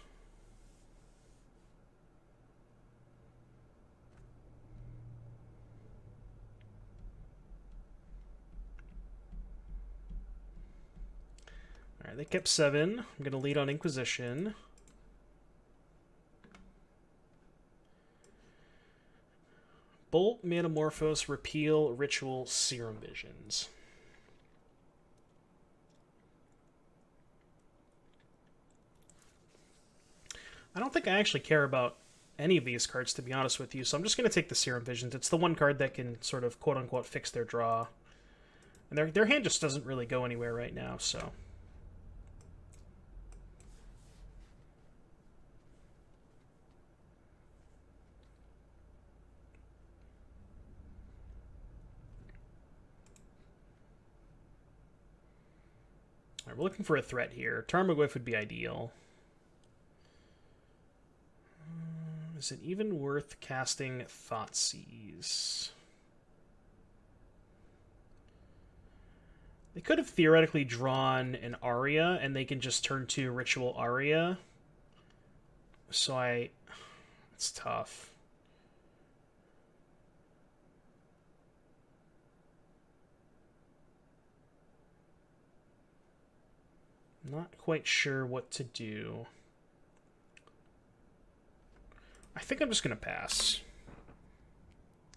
Alright, they kept 7. I'm going to lead on Inquisition. Bolt, Metamorphose, Repeal, Ritual, Serum Visions. I don't think I actually care about any of these cards, to be honest with you, so I'm just going to take the Serum Visions. It's the one card that can sort of, quote-unquote, fix their draw. And their hand just doesn't really go anywhere right now, so... Alright, we're looking for a threat here. Tarmogoyf would be ideal. Is it even worth casting Thoughtseize? They could have theoretically drawn an Aria, and they can just turn to Ritual Aria. So it's tough. Not quite sure what to do. I think I'm just going to pass.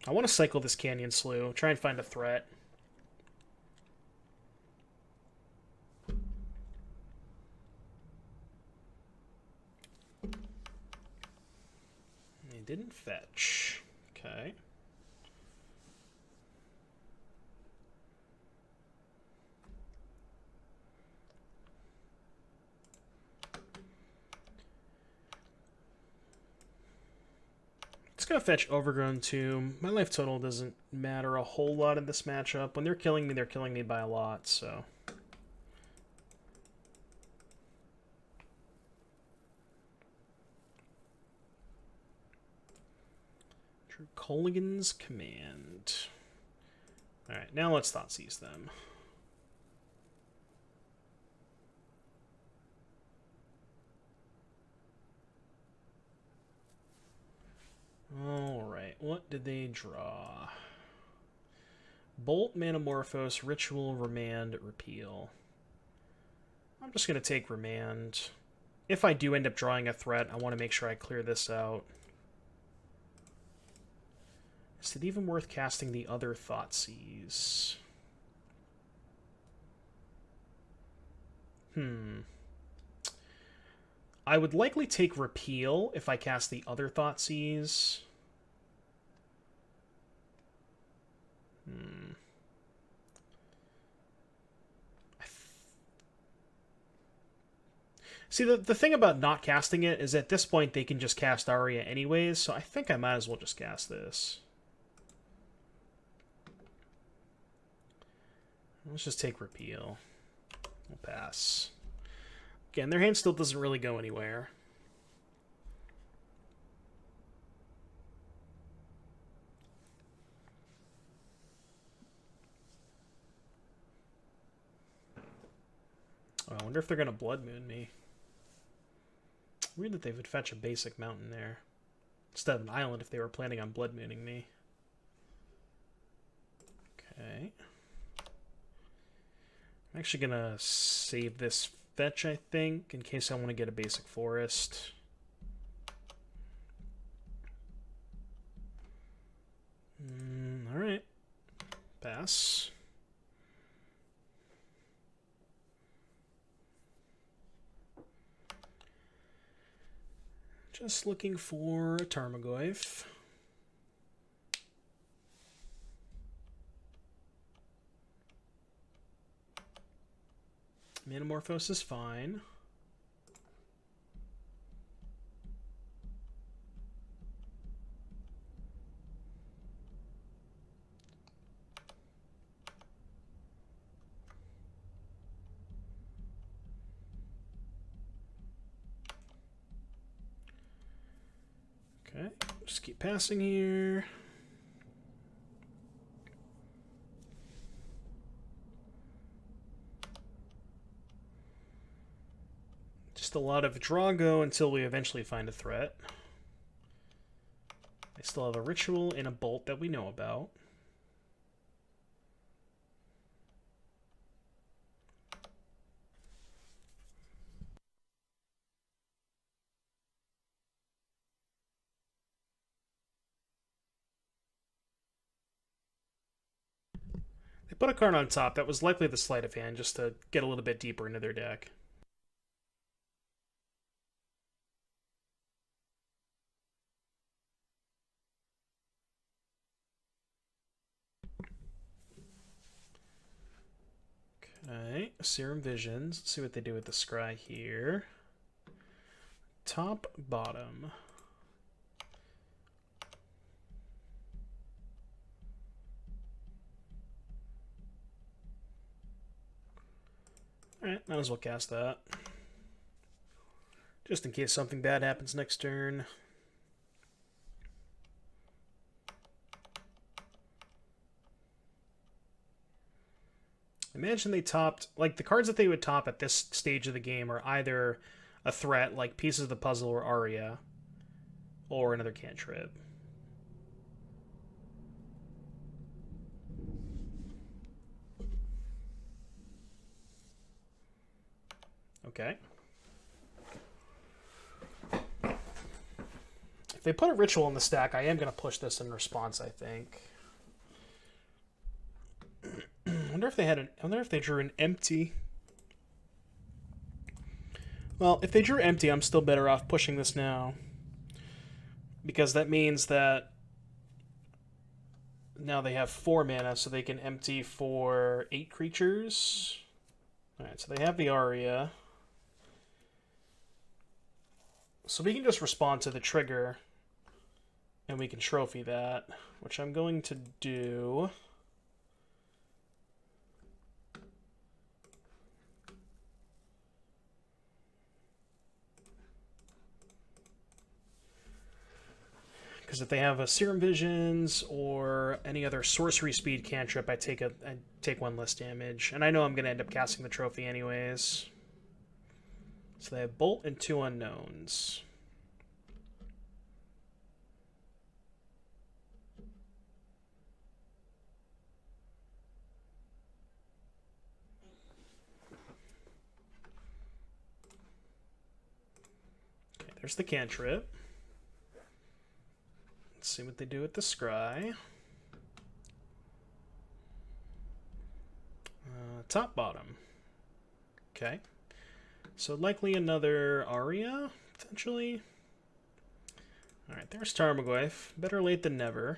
I want to cycle this Canyon Slough, try and find a threat. It didn't fetch. Okay. It's going to fetch Overgrown Tomb. My life total doesn't matter a whole lot in this matchup. When they're killing me by a lot, so... Drew Colligan's Command. Alright, now let's Thoughtseize them. Alright, what did they draw? Bolt, Metamorphose, Ritual, Remand, Repeal. I'm just going to take Remand. If I do end up drawing a threat, I want to make sure I clear this out. Is it even worth casting the other Thoughtseize? I would likely take Repeal if I cast the other Thoughtseize. See, the thing about not casting it is at this point they can just cast Aria anyways, so I think I might as well just cast this. Let's just take Repeal. We'll pass. Again, their hand still doesn't really go anywhere. Oh, I wonder if they're going to Blood Moon me. Weird that they would fetch a basic mountain there instead of an island if they were planning on Blood Mooning me. Okay. I'm actually going to save this fetch, I think, in case I want to get a basic forest. Alright. Pass. Just looking for a Tarmogoyf. Metamorphose is fine. Okay, just keep passing here. Just a lot of Drago until we eventually find a threat. They still have a Ritual and a Bolt that we know about. They put a card on top. That was likely the sleight of hand, just to get a little bit deeper into their deck. Okay, Serum Visions. Let's see what they do with the Scry here. Top, bottom. Alright, might as well cast that. Just in case something bad happens next turn. Imagine they topped, like the cards that they would top at this stage of the game are either a threat, like Pieces of the Puzzle or Aria, or another cantrip. Okay. If they put a Ritual in the stack, I am going to push this in response, I think. I wonder if they drew an empty. Well, if they drew empty, I'm still better off pushing this now. Because that means that now they have 4 mana, so they can empty for 8 creatures. Alright, so they have the Aria. So we can just respond to the trigger, and we can trophy that, which I'm going to do. Because if they have a Serum Visions or any other sorcery speed cantrip, I take 1 less damage. And I know I'm going to end up casting the trophy anyways. So they have Bolt and 2 unknowns. Okay, there's the cantrip. Let's see what they do with the Scry. Top, bottom. Okay. So likely another Aria, potentially. Alright, there's Tarmogoyf. Better late than never.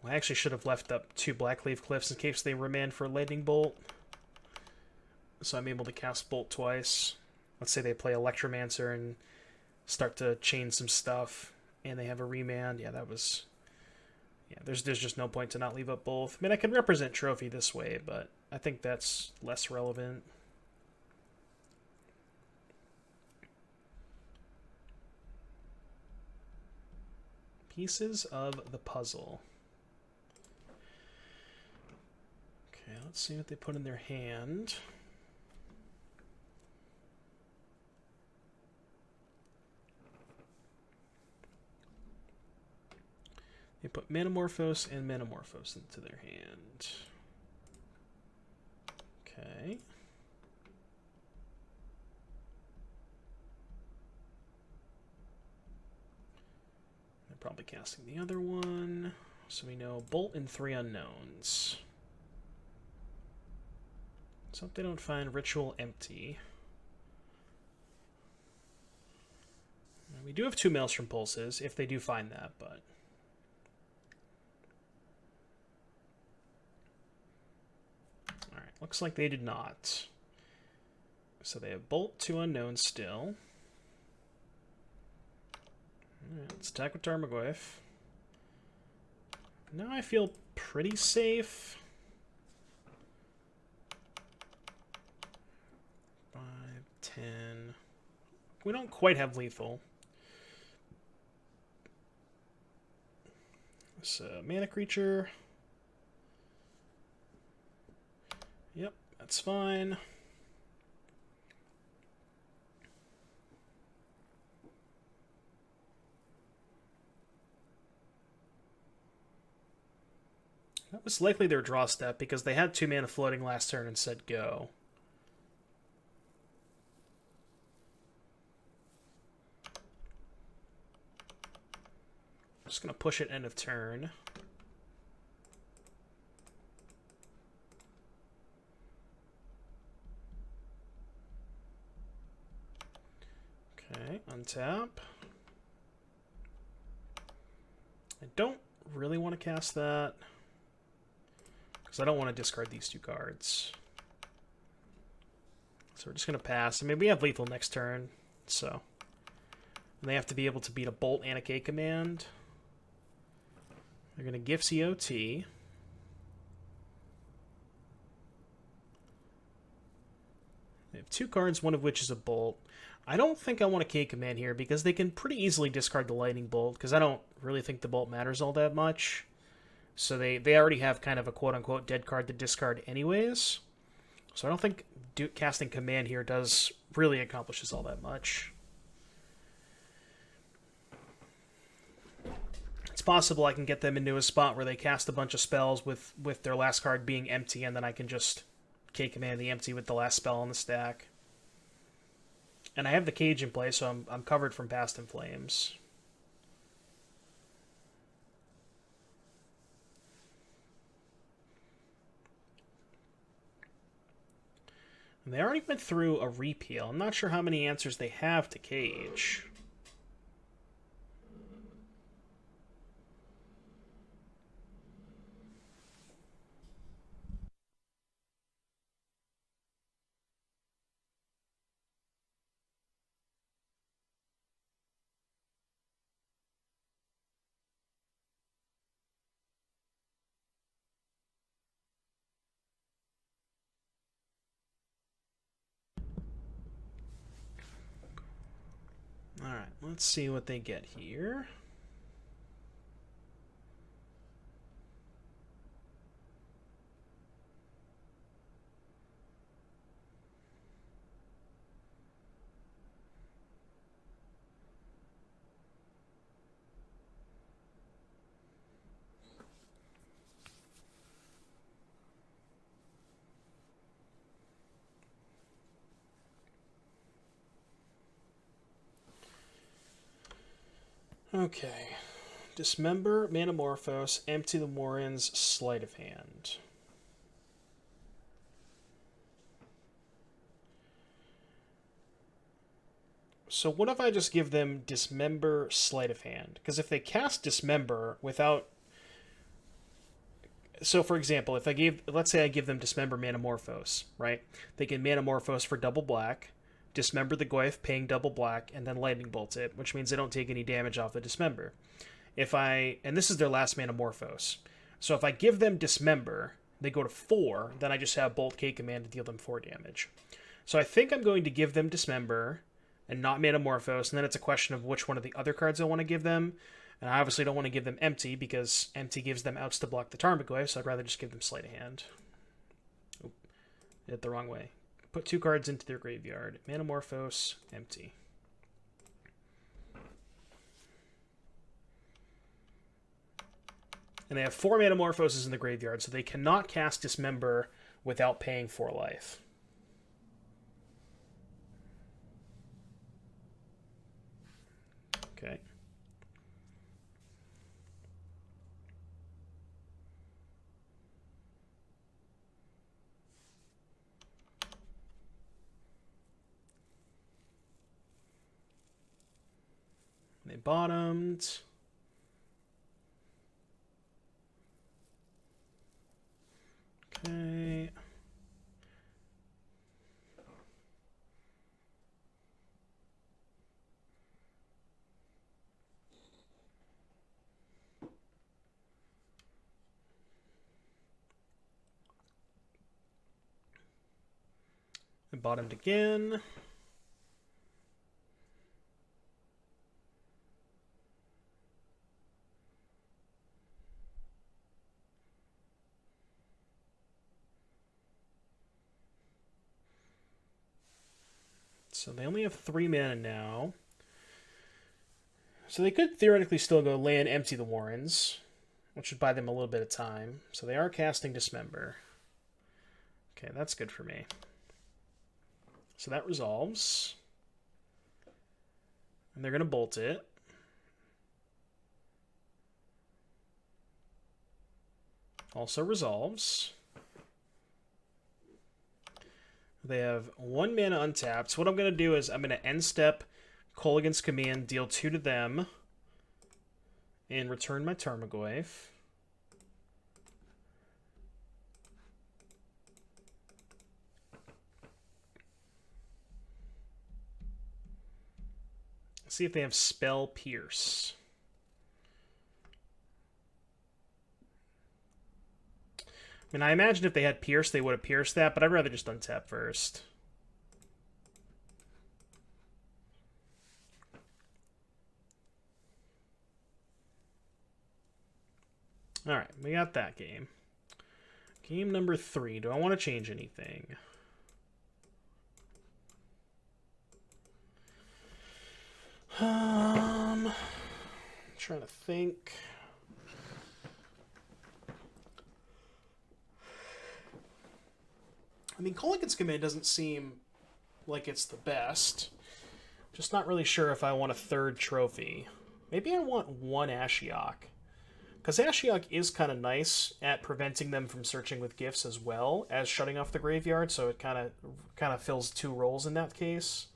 Well, I actually should have left up 2 Blackleaf Cliffs in case they remand for Lightning Bolt. So I'm able to cast Bolt twice. Let's say they play Electromancer and start to chain some stuff, and they have a remand. Yeah, that was... Yeah, there's just no point to not leave up both. I mean, I can represent Trophy this way, but I think that's less relevant. Pieces of the Puzzle. Okay, let's see what they put in their hand. They put Manamorphose and Manamorphose into their hand. Okay. They're probably casting the other one. So we know Bolt and 3 unknowns. So if they don't find Ritual empty. We do have 2 Maelstrom Pulses, if they do find that, but... Alright, looks like they did not. So they have Bolt, 2 unknowns still. Alright, let's attack with Tarmogoyf. Now I feel pretty safe. 5, 10... We don't quite have lethal. It's a mana creature. Yep, that's fine. That was likely their draw step because they had 2 mana floating last turn and said go. Just going to push it end of turn. Okay, untap. I don't really want to cast that, because I don't want to discard these two cards. So we're just going to pass. I mean, we have lethal next turn, so... And they have to be able to beat a Bolt and a K command. They're going to Gifts EOT. They have two cards, one of which is a Bolt. I don't think I want a K command here, because they can pretty easily discard the Lightning Bolt, because I don't really think the Bolt matters all that much. So they already have kind of a quote-unquote dead card to discard anyways. So I don't think casting command here really accomplishes all that much. It's possible I can get them into a spot where they cast a bunch of spells with their last card being empty, and then I can just K-command the empty with the last spell on the stack. And I have the Cage in play, so I'm covered from Past in Flames. And they already went through a repeal. I'm not sure how many answers they have to Cage. Alright, let's see what they get here. Okay. Dismember, Manamorphose, empty the Warrens, Sleight of Hand. So what if I just give them Dismember, Sleight of Hand? Because if they cast Dismember without... So for example, if let's say I give them Dismember, Manamorphose, right? They can Manamorphose for double black, Dismember the Goyf, paying double black, and then Lightning Bolt it, which means they don't take any damage off the Dismember. And this is their last Manamorphose. So if I give them Dismember, they go to 4, then I just have Bolt K command to deal them 4 damage. So I think I'm going to give them Dismember and not Manamorphose, and then it's a question of which one of the other cards I want to give them. And I obviously don't want to give them Empty, because Empty gives them outs to block the Tarmogoyf, so I'd rather just give them Sleight of Hand. Oop, did it the wrong way. Put 2 cards into their graveyard. Manamorphose, Empty. And they have 4 Manamorphoses in the graveyard, so they cannot cast Dismember without paying 4 life. Okay. They bottomed. Okay. They bottomed again. So they only have 3 mana now. So they could theoretically still go land, empty the Warrens, which would buy them a little bit of time. So they are casting Dismember. Okay, that's good for me. So that resolves. And they're going to bolt it. Also resolves. They have 1 mana untapped. So what I'm going to do is I'm going to end step, Kolaghan's Command, deal 2 to them, and return my Tarmogoyf. See if they have Spell Pierce. I mean, I imagine if they had Pierce, they would have pierced that, but I'd rather just untap first. Alright, we got that game. Game number 3. Do I want to change anything? Trying to think. I mean, Kolaghan's Command doesn't seem like it's the best. Just not really sure if I want a 3rd trophy. Maybe I want 1 Ashiok. Because Ashiok is kind of nice at preventing them from searching with gifts as well as shutting off the graveyard, so it kind of fills 2 roles in that case.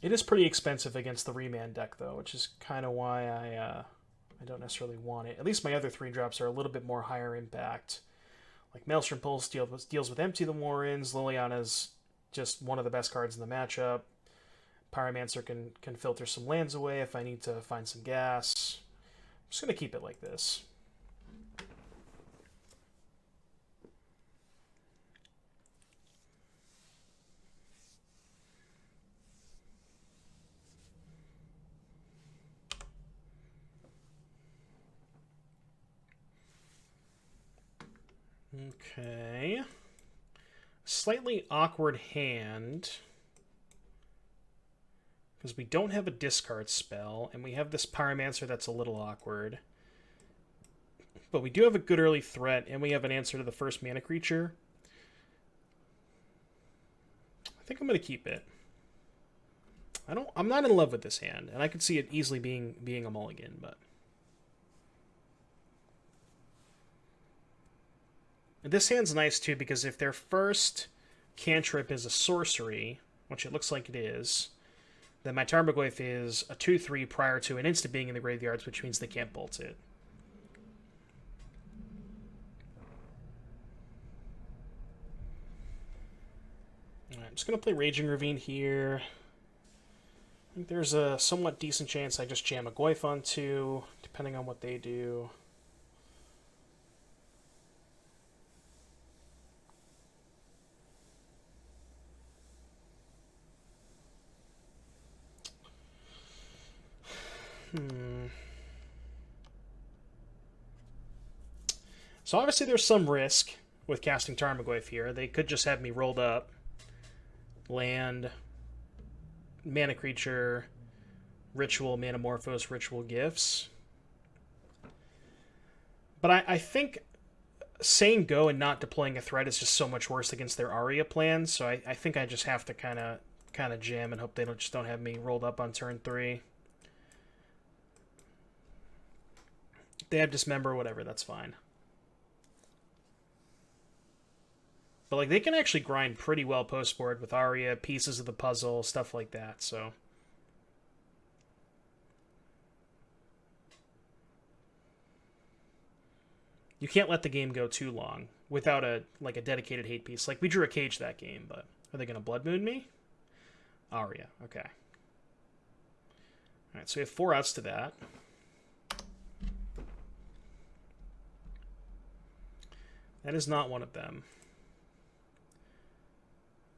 It is pretty expensive against the Remand deck, though, which is kind of why I don't necessarily want it. At least my other 3 drops are a little bit more higher impact. Like Maelstrom Pulse deals with Empty the Warrens. Liliana's just one of the best cards in the matchup. Pyromancer can filter some lands away if I need to find some gas. I'm just going to keep it like this. Okay. Slightly awkward hand. Because we don't have a discard spell, and we have this Pyromancer that's a little awkward. But we do have a good early threat, and we have an answer to the first mana creature. I think I'm going to keep it. I'm not in love with this hand, and I could see it easily being a mulligan, but... This hand's nice, too, because if their first cantrip is a sorcery, which it looks like it is, then my Tarmogoyf is a 2/3 prior to an instant being in the graveyards, which means they can't bolt it. Alright, I'm just going to play Raging Ravine here. I think there's a somewhat decent chance I just jam a Goyf on 2, depending on what they do. So obviously there's some risk with casting Tarmogoyf here. They could just have me rolled up. Land, mana creature, ritual, Manamorphose, ritual gifts. But I think saying go and not deploying a threat is just so much worse against their Aria plan, so I think I just have to kind of jam and hope they just don't have me rolled up on turn 3. They have Dismember, whatever, that's fine. But like they can actually grind pretty well post-board with Aria, pieces of the puzzle, stuff like that, so... You can't let the game go too long without a dedicated hate piece. Like, we drew a cage that game, but are they going to Blood Moon me? Aria, okay. Alright, so we have 4 outs to that. That is not one of them.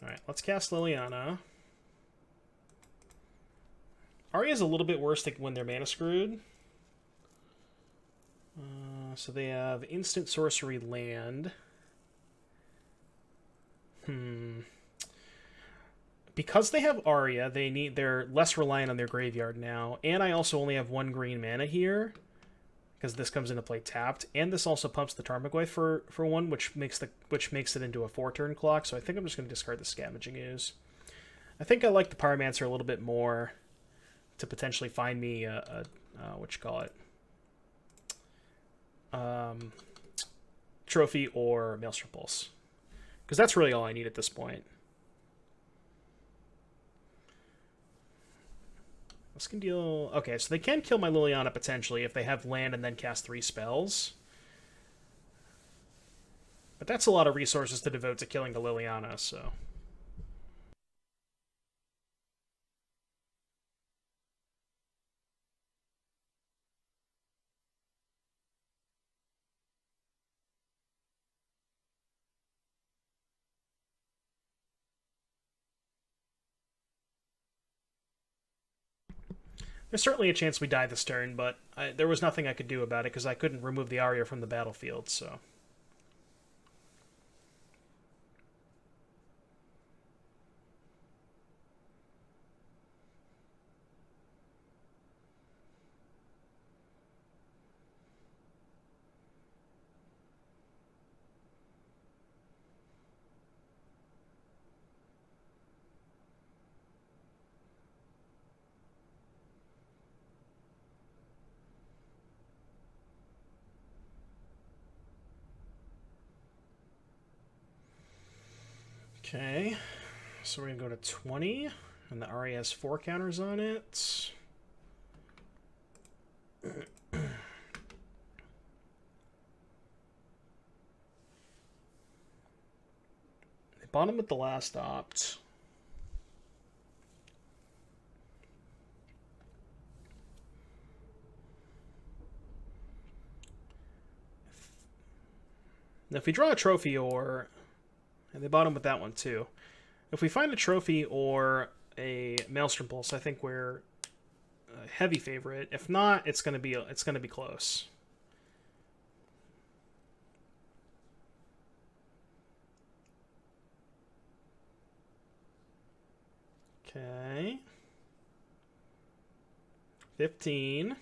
Alright, let's cast Liliana. Aria is a little bit worse when they're mana screwed. So they have instant sorcery land. Because they have Aria, they're less reliant on their graveyard now. And I also only have 1 green mana here, because this comes into play tapped, and this also pumps the Tarmogoyf for 1, which makes it into a 4-turn clock. So I think I'm just going to discard the Scavenging Ooze. I think I like the Pyromancer a little bit more to potentially find me what you call it, trophy or Maelstrom Pulse, because that's really all I need at this point. This can deal... Okay, so they can kill my Liliana potentially if they have land and then cast 3 spells. But that's a lot of resources to devote to killing the Liliana, so... There's certainly a chance we die this turn, but there was nothing I could do about it because I couldn't remove the Arya from the battlefield, so... Okay, so we're going to go to 20, and the Arya has 4 counters on it. They bottom with the last opt. Now, if we draw a trophy or... And they bought him with that one, too. If we find a trophy or a Maelstrom Pulse, I think we're a heavy favorite. If not, it's gonna be close. Okay. 15.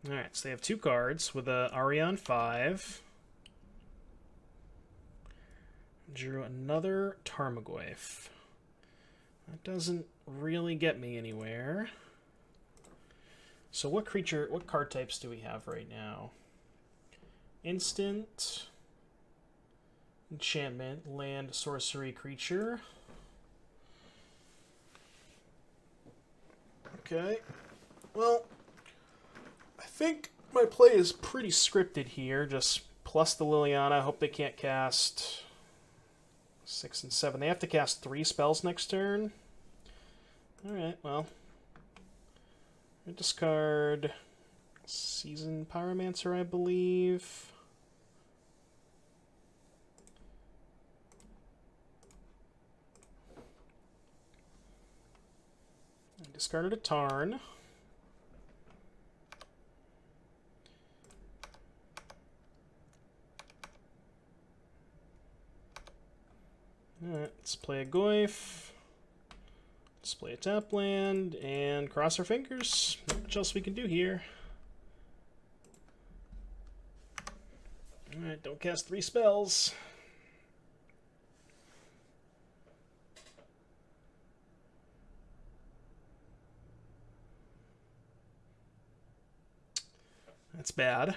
Alright, so they have 2 cards with a Arya on 5. Drew another Tarmogoyf. That doesn't really get me anywhere. So what card types do we have right now? Instant, enchantment, land, sorcery, creature. Okay. Well, I think my play is pretty scripted here. Just plus the Liliana. Hope they can't cast 6 and 7. They have to cast 3 spells next turn. Alright, well. I discard Seasoned Pyromancer, I believe. I discarded a Tarn. Alright, let's play a Goyf. Let's play a tap land and cross our fingers. Not much else we can do here. Alright, don't cast 3 spells. That's bad.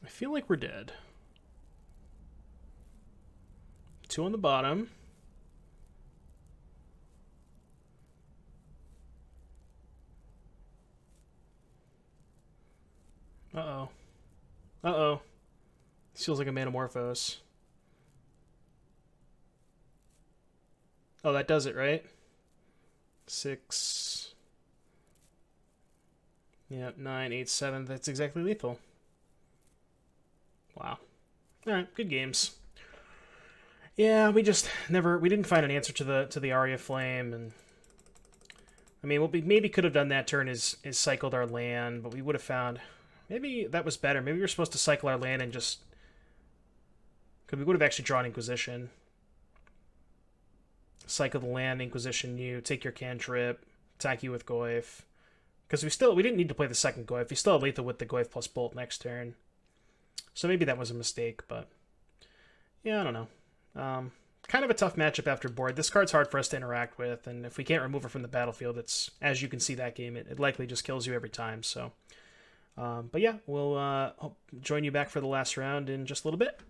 I feel like we're dead. 2 on the bottom. Uh-oh. Uh-oh. This feels like a Manamorphose. Oh, that does it, right? 6. Yep, 9, 8, 7. That's exactly lethal. Wow. Alright, good games. Yeah, we didn't find an answer to the Arya Flame, and I mean, what we maybe could have done that turn is cycled our land, but we would have found maybe that was better. Maybe we were supposed to cycle our land and just, because we would have actually drawn Inquisition. Cycle the land, Inquisition you, take your cantrip, attack you with Goyf. Because we didn't need to play the second Goyf. We still had lethal with the Goyf plus Bolt next turn. So maybe that was a mistake, but yeah, I don't know. Kind of a tough matchup after board. This card's hard for us to interact with, and if we can't remove it from the battlefield, it's, as you can see that game, it likely just kills you every time. So But yeah, we'll join you back for the last round in just a little bit.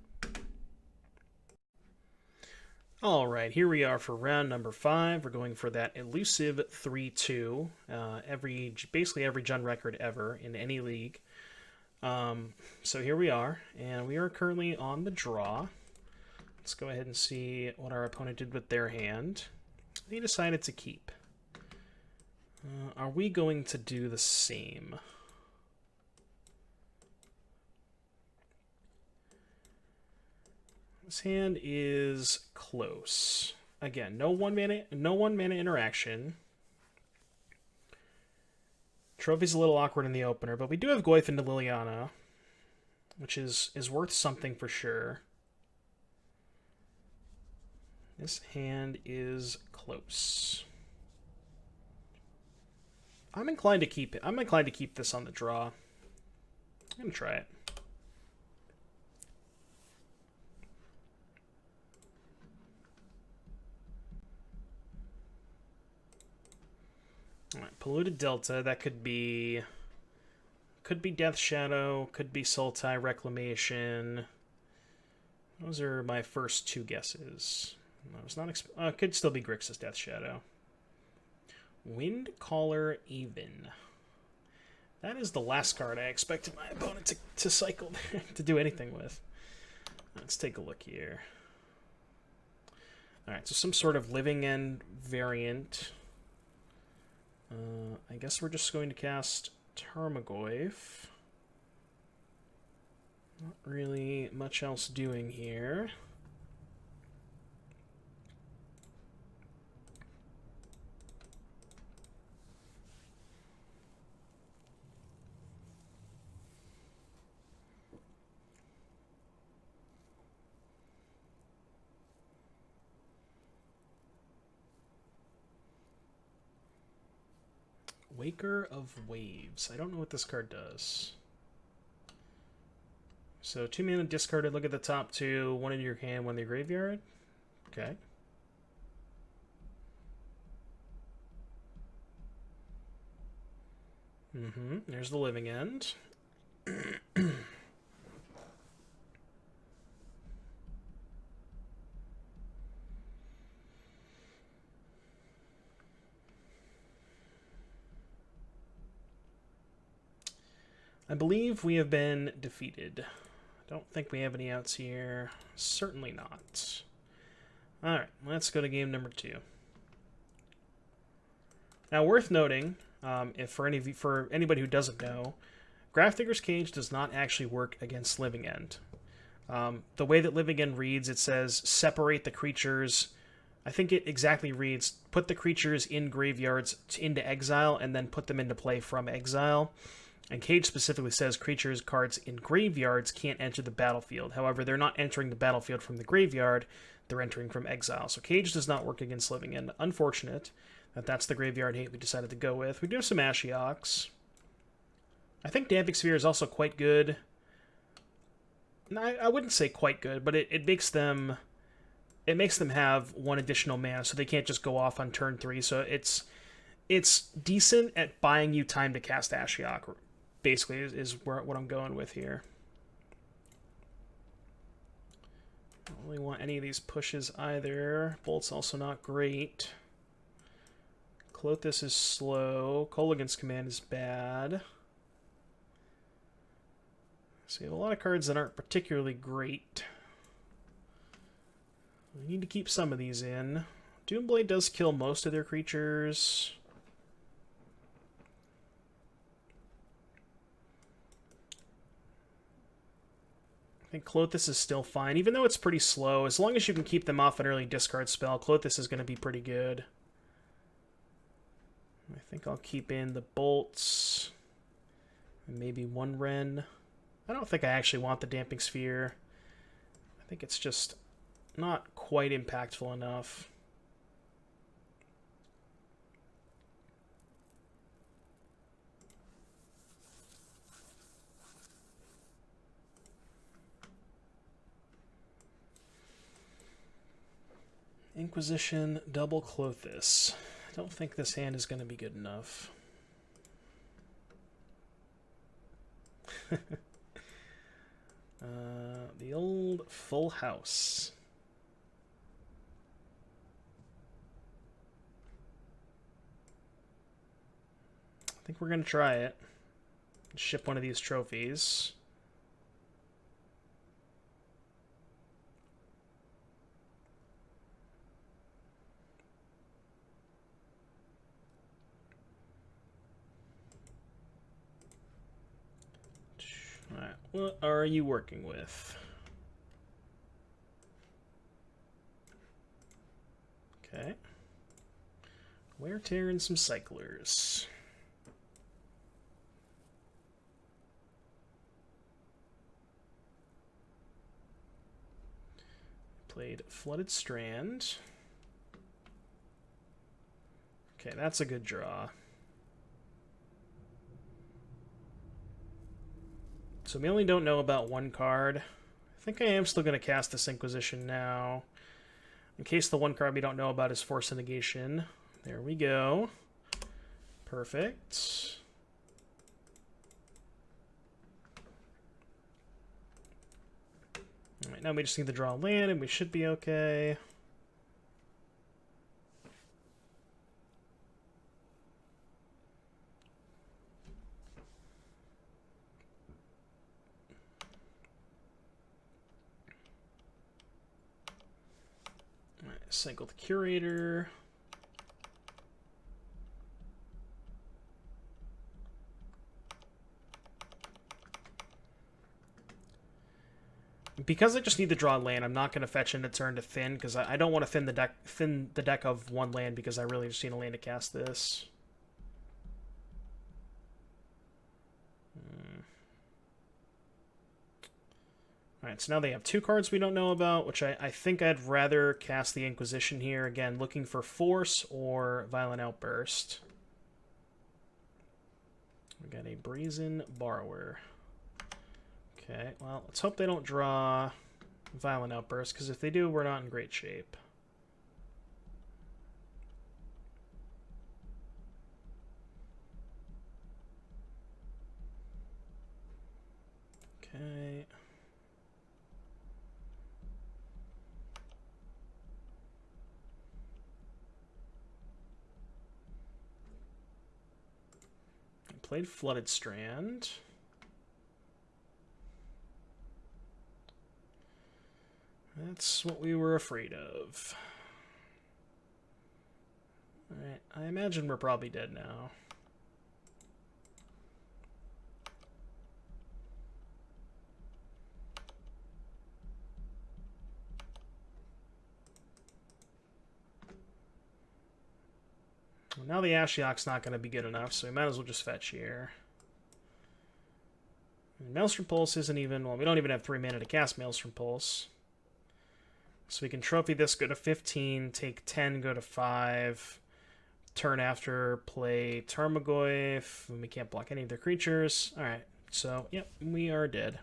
All right, here we are for round number 5. We're going for that elusive 3-2. Basically every Jund record ever in any league. So here we are, and we are currently on the draw. Let's go ahead and see what our opponent did with their hand. They decided to keep. Are we going to do the same? This hand is close. Again, no one mana interaction. Trophy's a little awkward in the opener, but we do have Goyf into Liliana, which is worth something for sure. This hand is close. I'm inclined to keep it. I'm inclined to keep this on the draw. I'm gonna try it. All right, Polluted Delta. That could be Death Shadow. Could be Sultai Reclamation. Those are my first 2 guesses. I was not. Could still be Grixis Death Shadow. Windcaller Even. That is the last card I expected my opponent to cycle to do anything with. Let's take a look here. All right, so some sort of Living End variant. I guess we're just going to cast Tarmogoyf. Not really much else doing here. Waker of Waves. I don't know what this card does. So 2 mana discarded, look at the top 2, 1 in your hand, 1 in the graveyard. Okay. There's the Living End. I believe we have been defeated. I don't think we have any outs here. Certainly not. Alright, let's go to game number 2. Now, worth noting, for anybody who doesn't know, Grafdigger's Cage does not actually work against Living End. The way that Living End reads, it says separate the creatures. I think it exactly reads put the creatures in graveyards into exile and then put them into play from exile. And Cage specifically says creatures cards in graveyards can't enter the battlefield. However, they're not entering the battlefield from the graveyard, they're entering from exile. So Cage does not work against Living End. Unfortunate that that's the graveyard hate we decided to go with. We do have some Ashiok. I think Damping Sphere is also quite good. I wouldn't say quite good, but it makes them have 1 additional mana, so they can't just go off on turn 3. So it's decent at buying you time to cast Ashiok. Basically, is what I'm going with here. Don't really want any of these pushes either. Bolt's also not great. Klothys is slow. Kolaghan's Command is bad. So we have a lot of cards that aren't particularly great. We need to keep some of these in. Doomblade does kill most of their creatures. I think Klothys is still fine, even though it's pretty slow. As long as you can keep them off an early discard spell, Klothys is going to be pretty good. I think I'll keep in the bolts. And maybe 1 Wrenn. I don't think I actually want the Damping Sphere. I think it's just not quite impactful enough. Inquisition, double Klothys. I don't think this hand is going to be good enough. The old full house. I think we're going to try it. Ship one of these trophies. Alright, what are you working with? Okay. Wear tear and some cyclers. Played Flooded Strand. Okay, that's a good draw. So we only don't know about one card. I think I am still going to cast this Inquisition now. In case the one card we don't know about is Force of Negation. There we go. Perfect. Alright, now we just need to draw land and we should be okay. Alright, cycle the Curator. Because I just need to draw land, I'm not going to fetch into turn to thin, because I don't want to thin the deck of one land, because I really just need a land to cast this. Alright, so now they have two cards we don't know about, which I think I'd rather cast the Inquisition here. Again, looking for Force or Violent Outburst. We got a Brazen Borrower. Okay, well, let's hope they don't draw Violent Outburst, because if they do, we're not in great shape. Okay. I played Flooded Strand. That's what we were afraid of. Alright, I imagine we're probably dead now. Well, now the Ashiok's not going to be good enough, so we might as well just fetch here. And Maelstrom Pulse isn't even... Well, we don't even have 3 mana to cast Maelstrom Pulse. So we can trophy this, go to 15, take 10, go to 5. Turn after, play Tarmogoyf, and we can't block any of their creatures. Alright, so, yep, we are dead.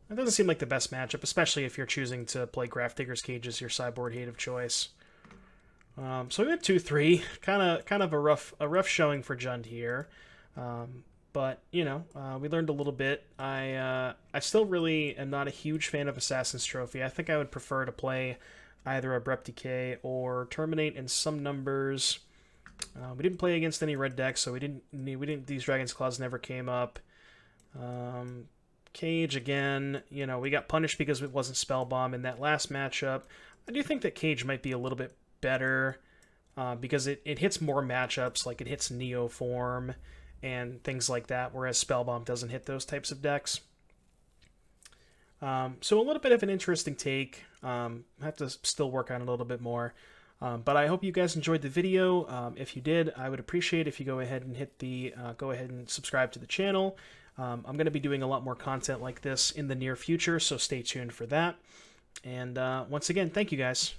That doesn't seem like the best matchup, especially if you're choosing to play Grafdigger's Cage as your sideboard hate of choice. So we went 2-3, kind of a rough showing for Jund here. But, you know, we learned a little bit. I still really am not a huge fan of Assassin's Trophy. I think I would prefer to play either Abrupt Decay or Terminate in some numbers. We didn't play against any red decks, so these Dragon's Claws never came up. Cage, again, you know, we got punished because it wasn't Spellbomb in that last matchup. I do think that Cage might be a little bit better because it hits more matchups, like it hits Neoform and things like that, whereas Spellbomb doesn't hit those types of decks. So a little bit of an interesting take. I have to still work on it a little bit more. But I hope you guys enjoyed the video. If you did, I would appreciate if you go ahead and hit the go ahead and subscribe to the channel. I'm going to be doing a lot more content like this in the near future, so stay tuned for that. And once again, thank you guys.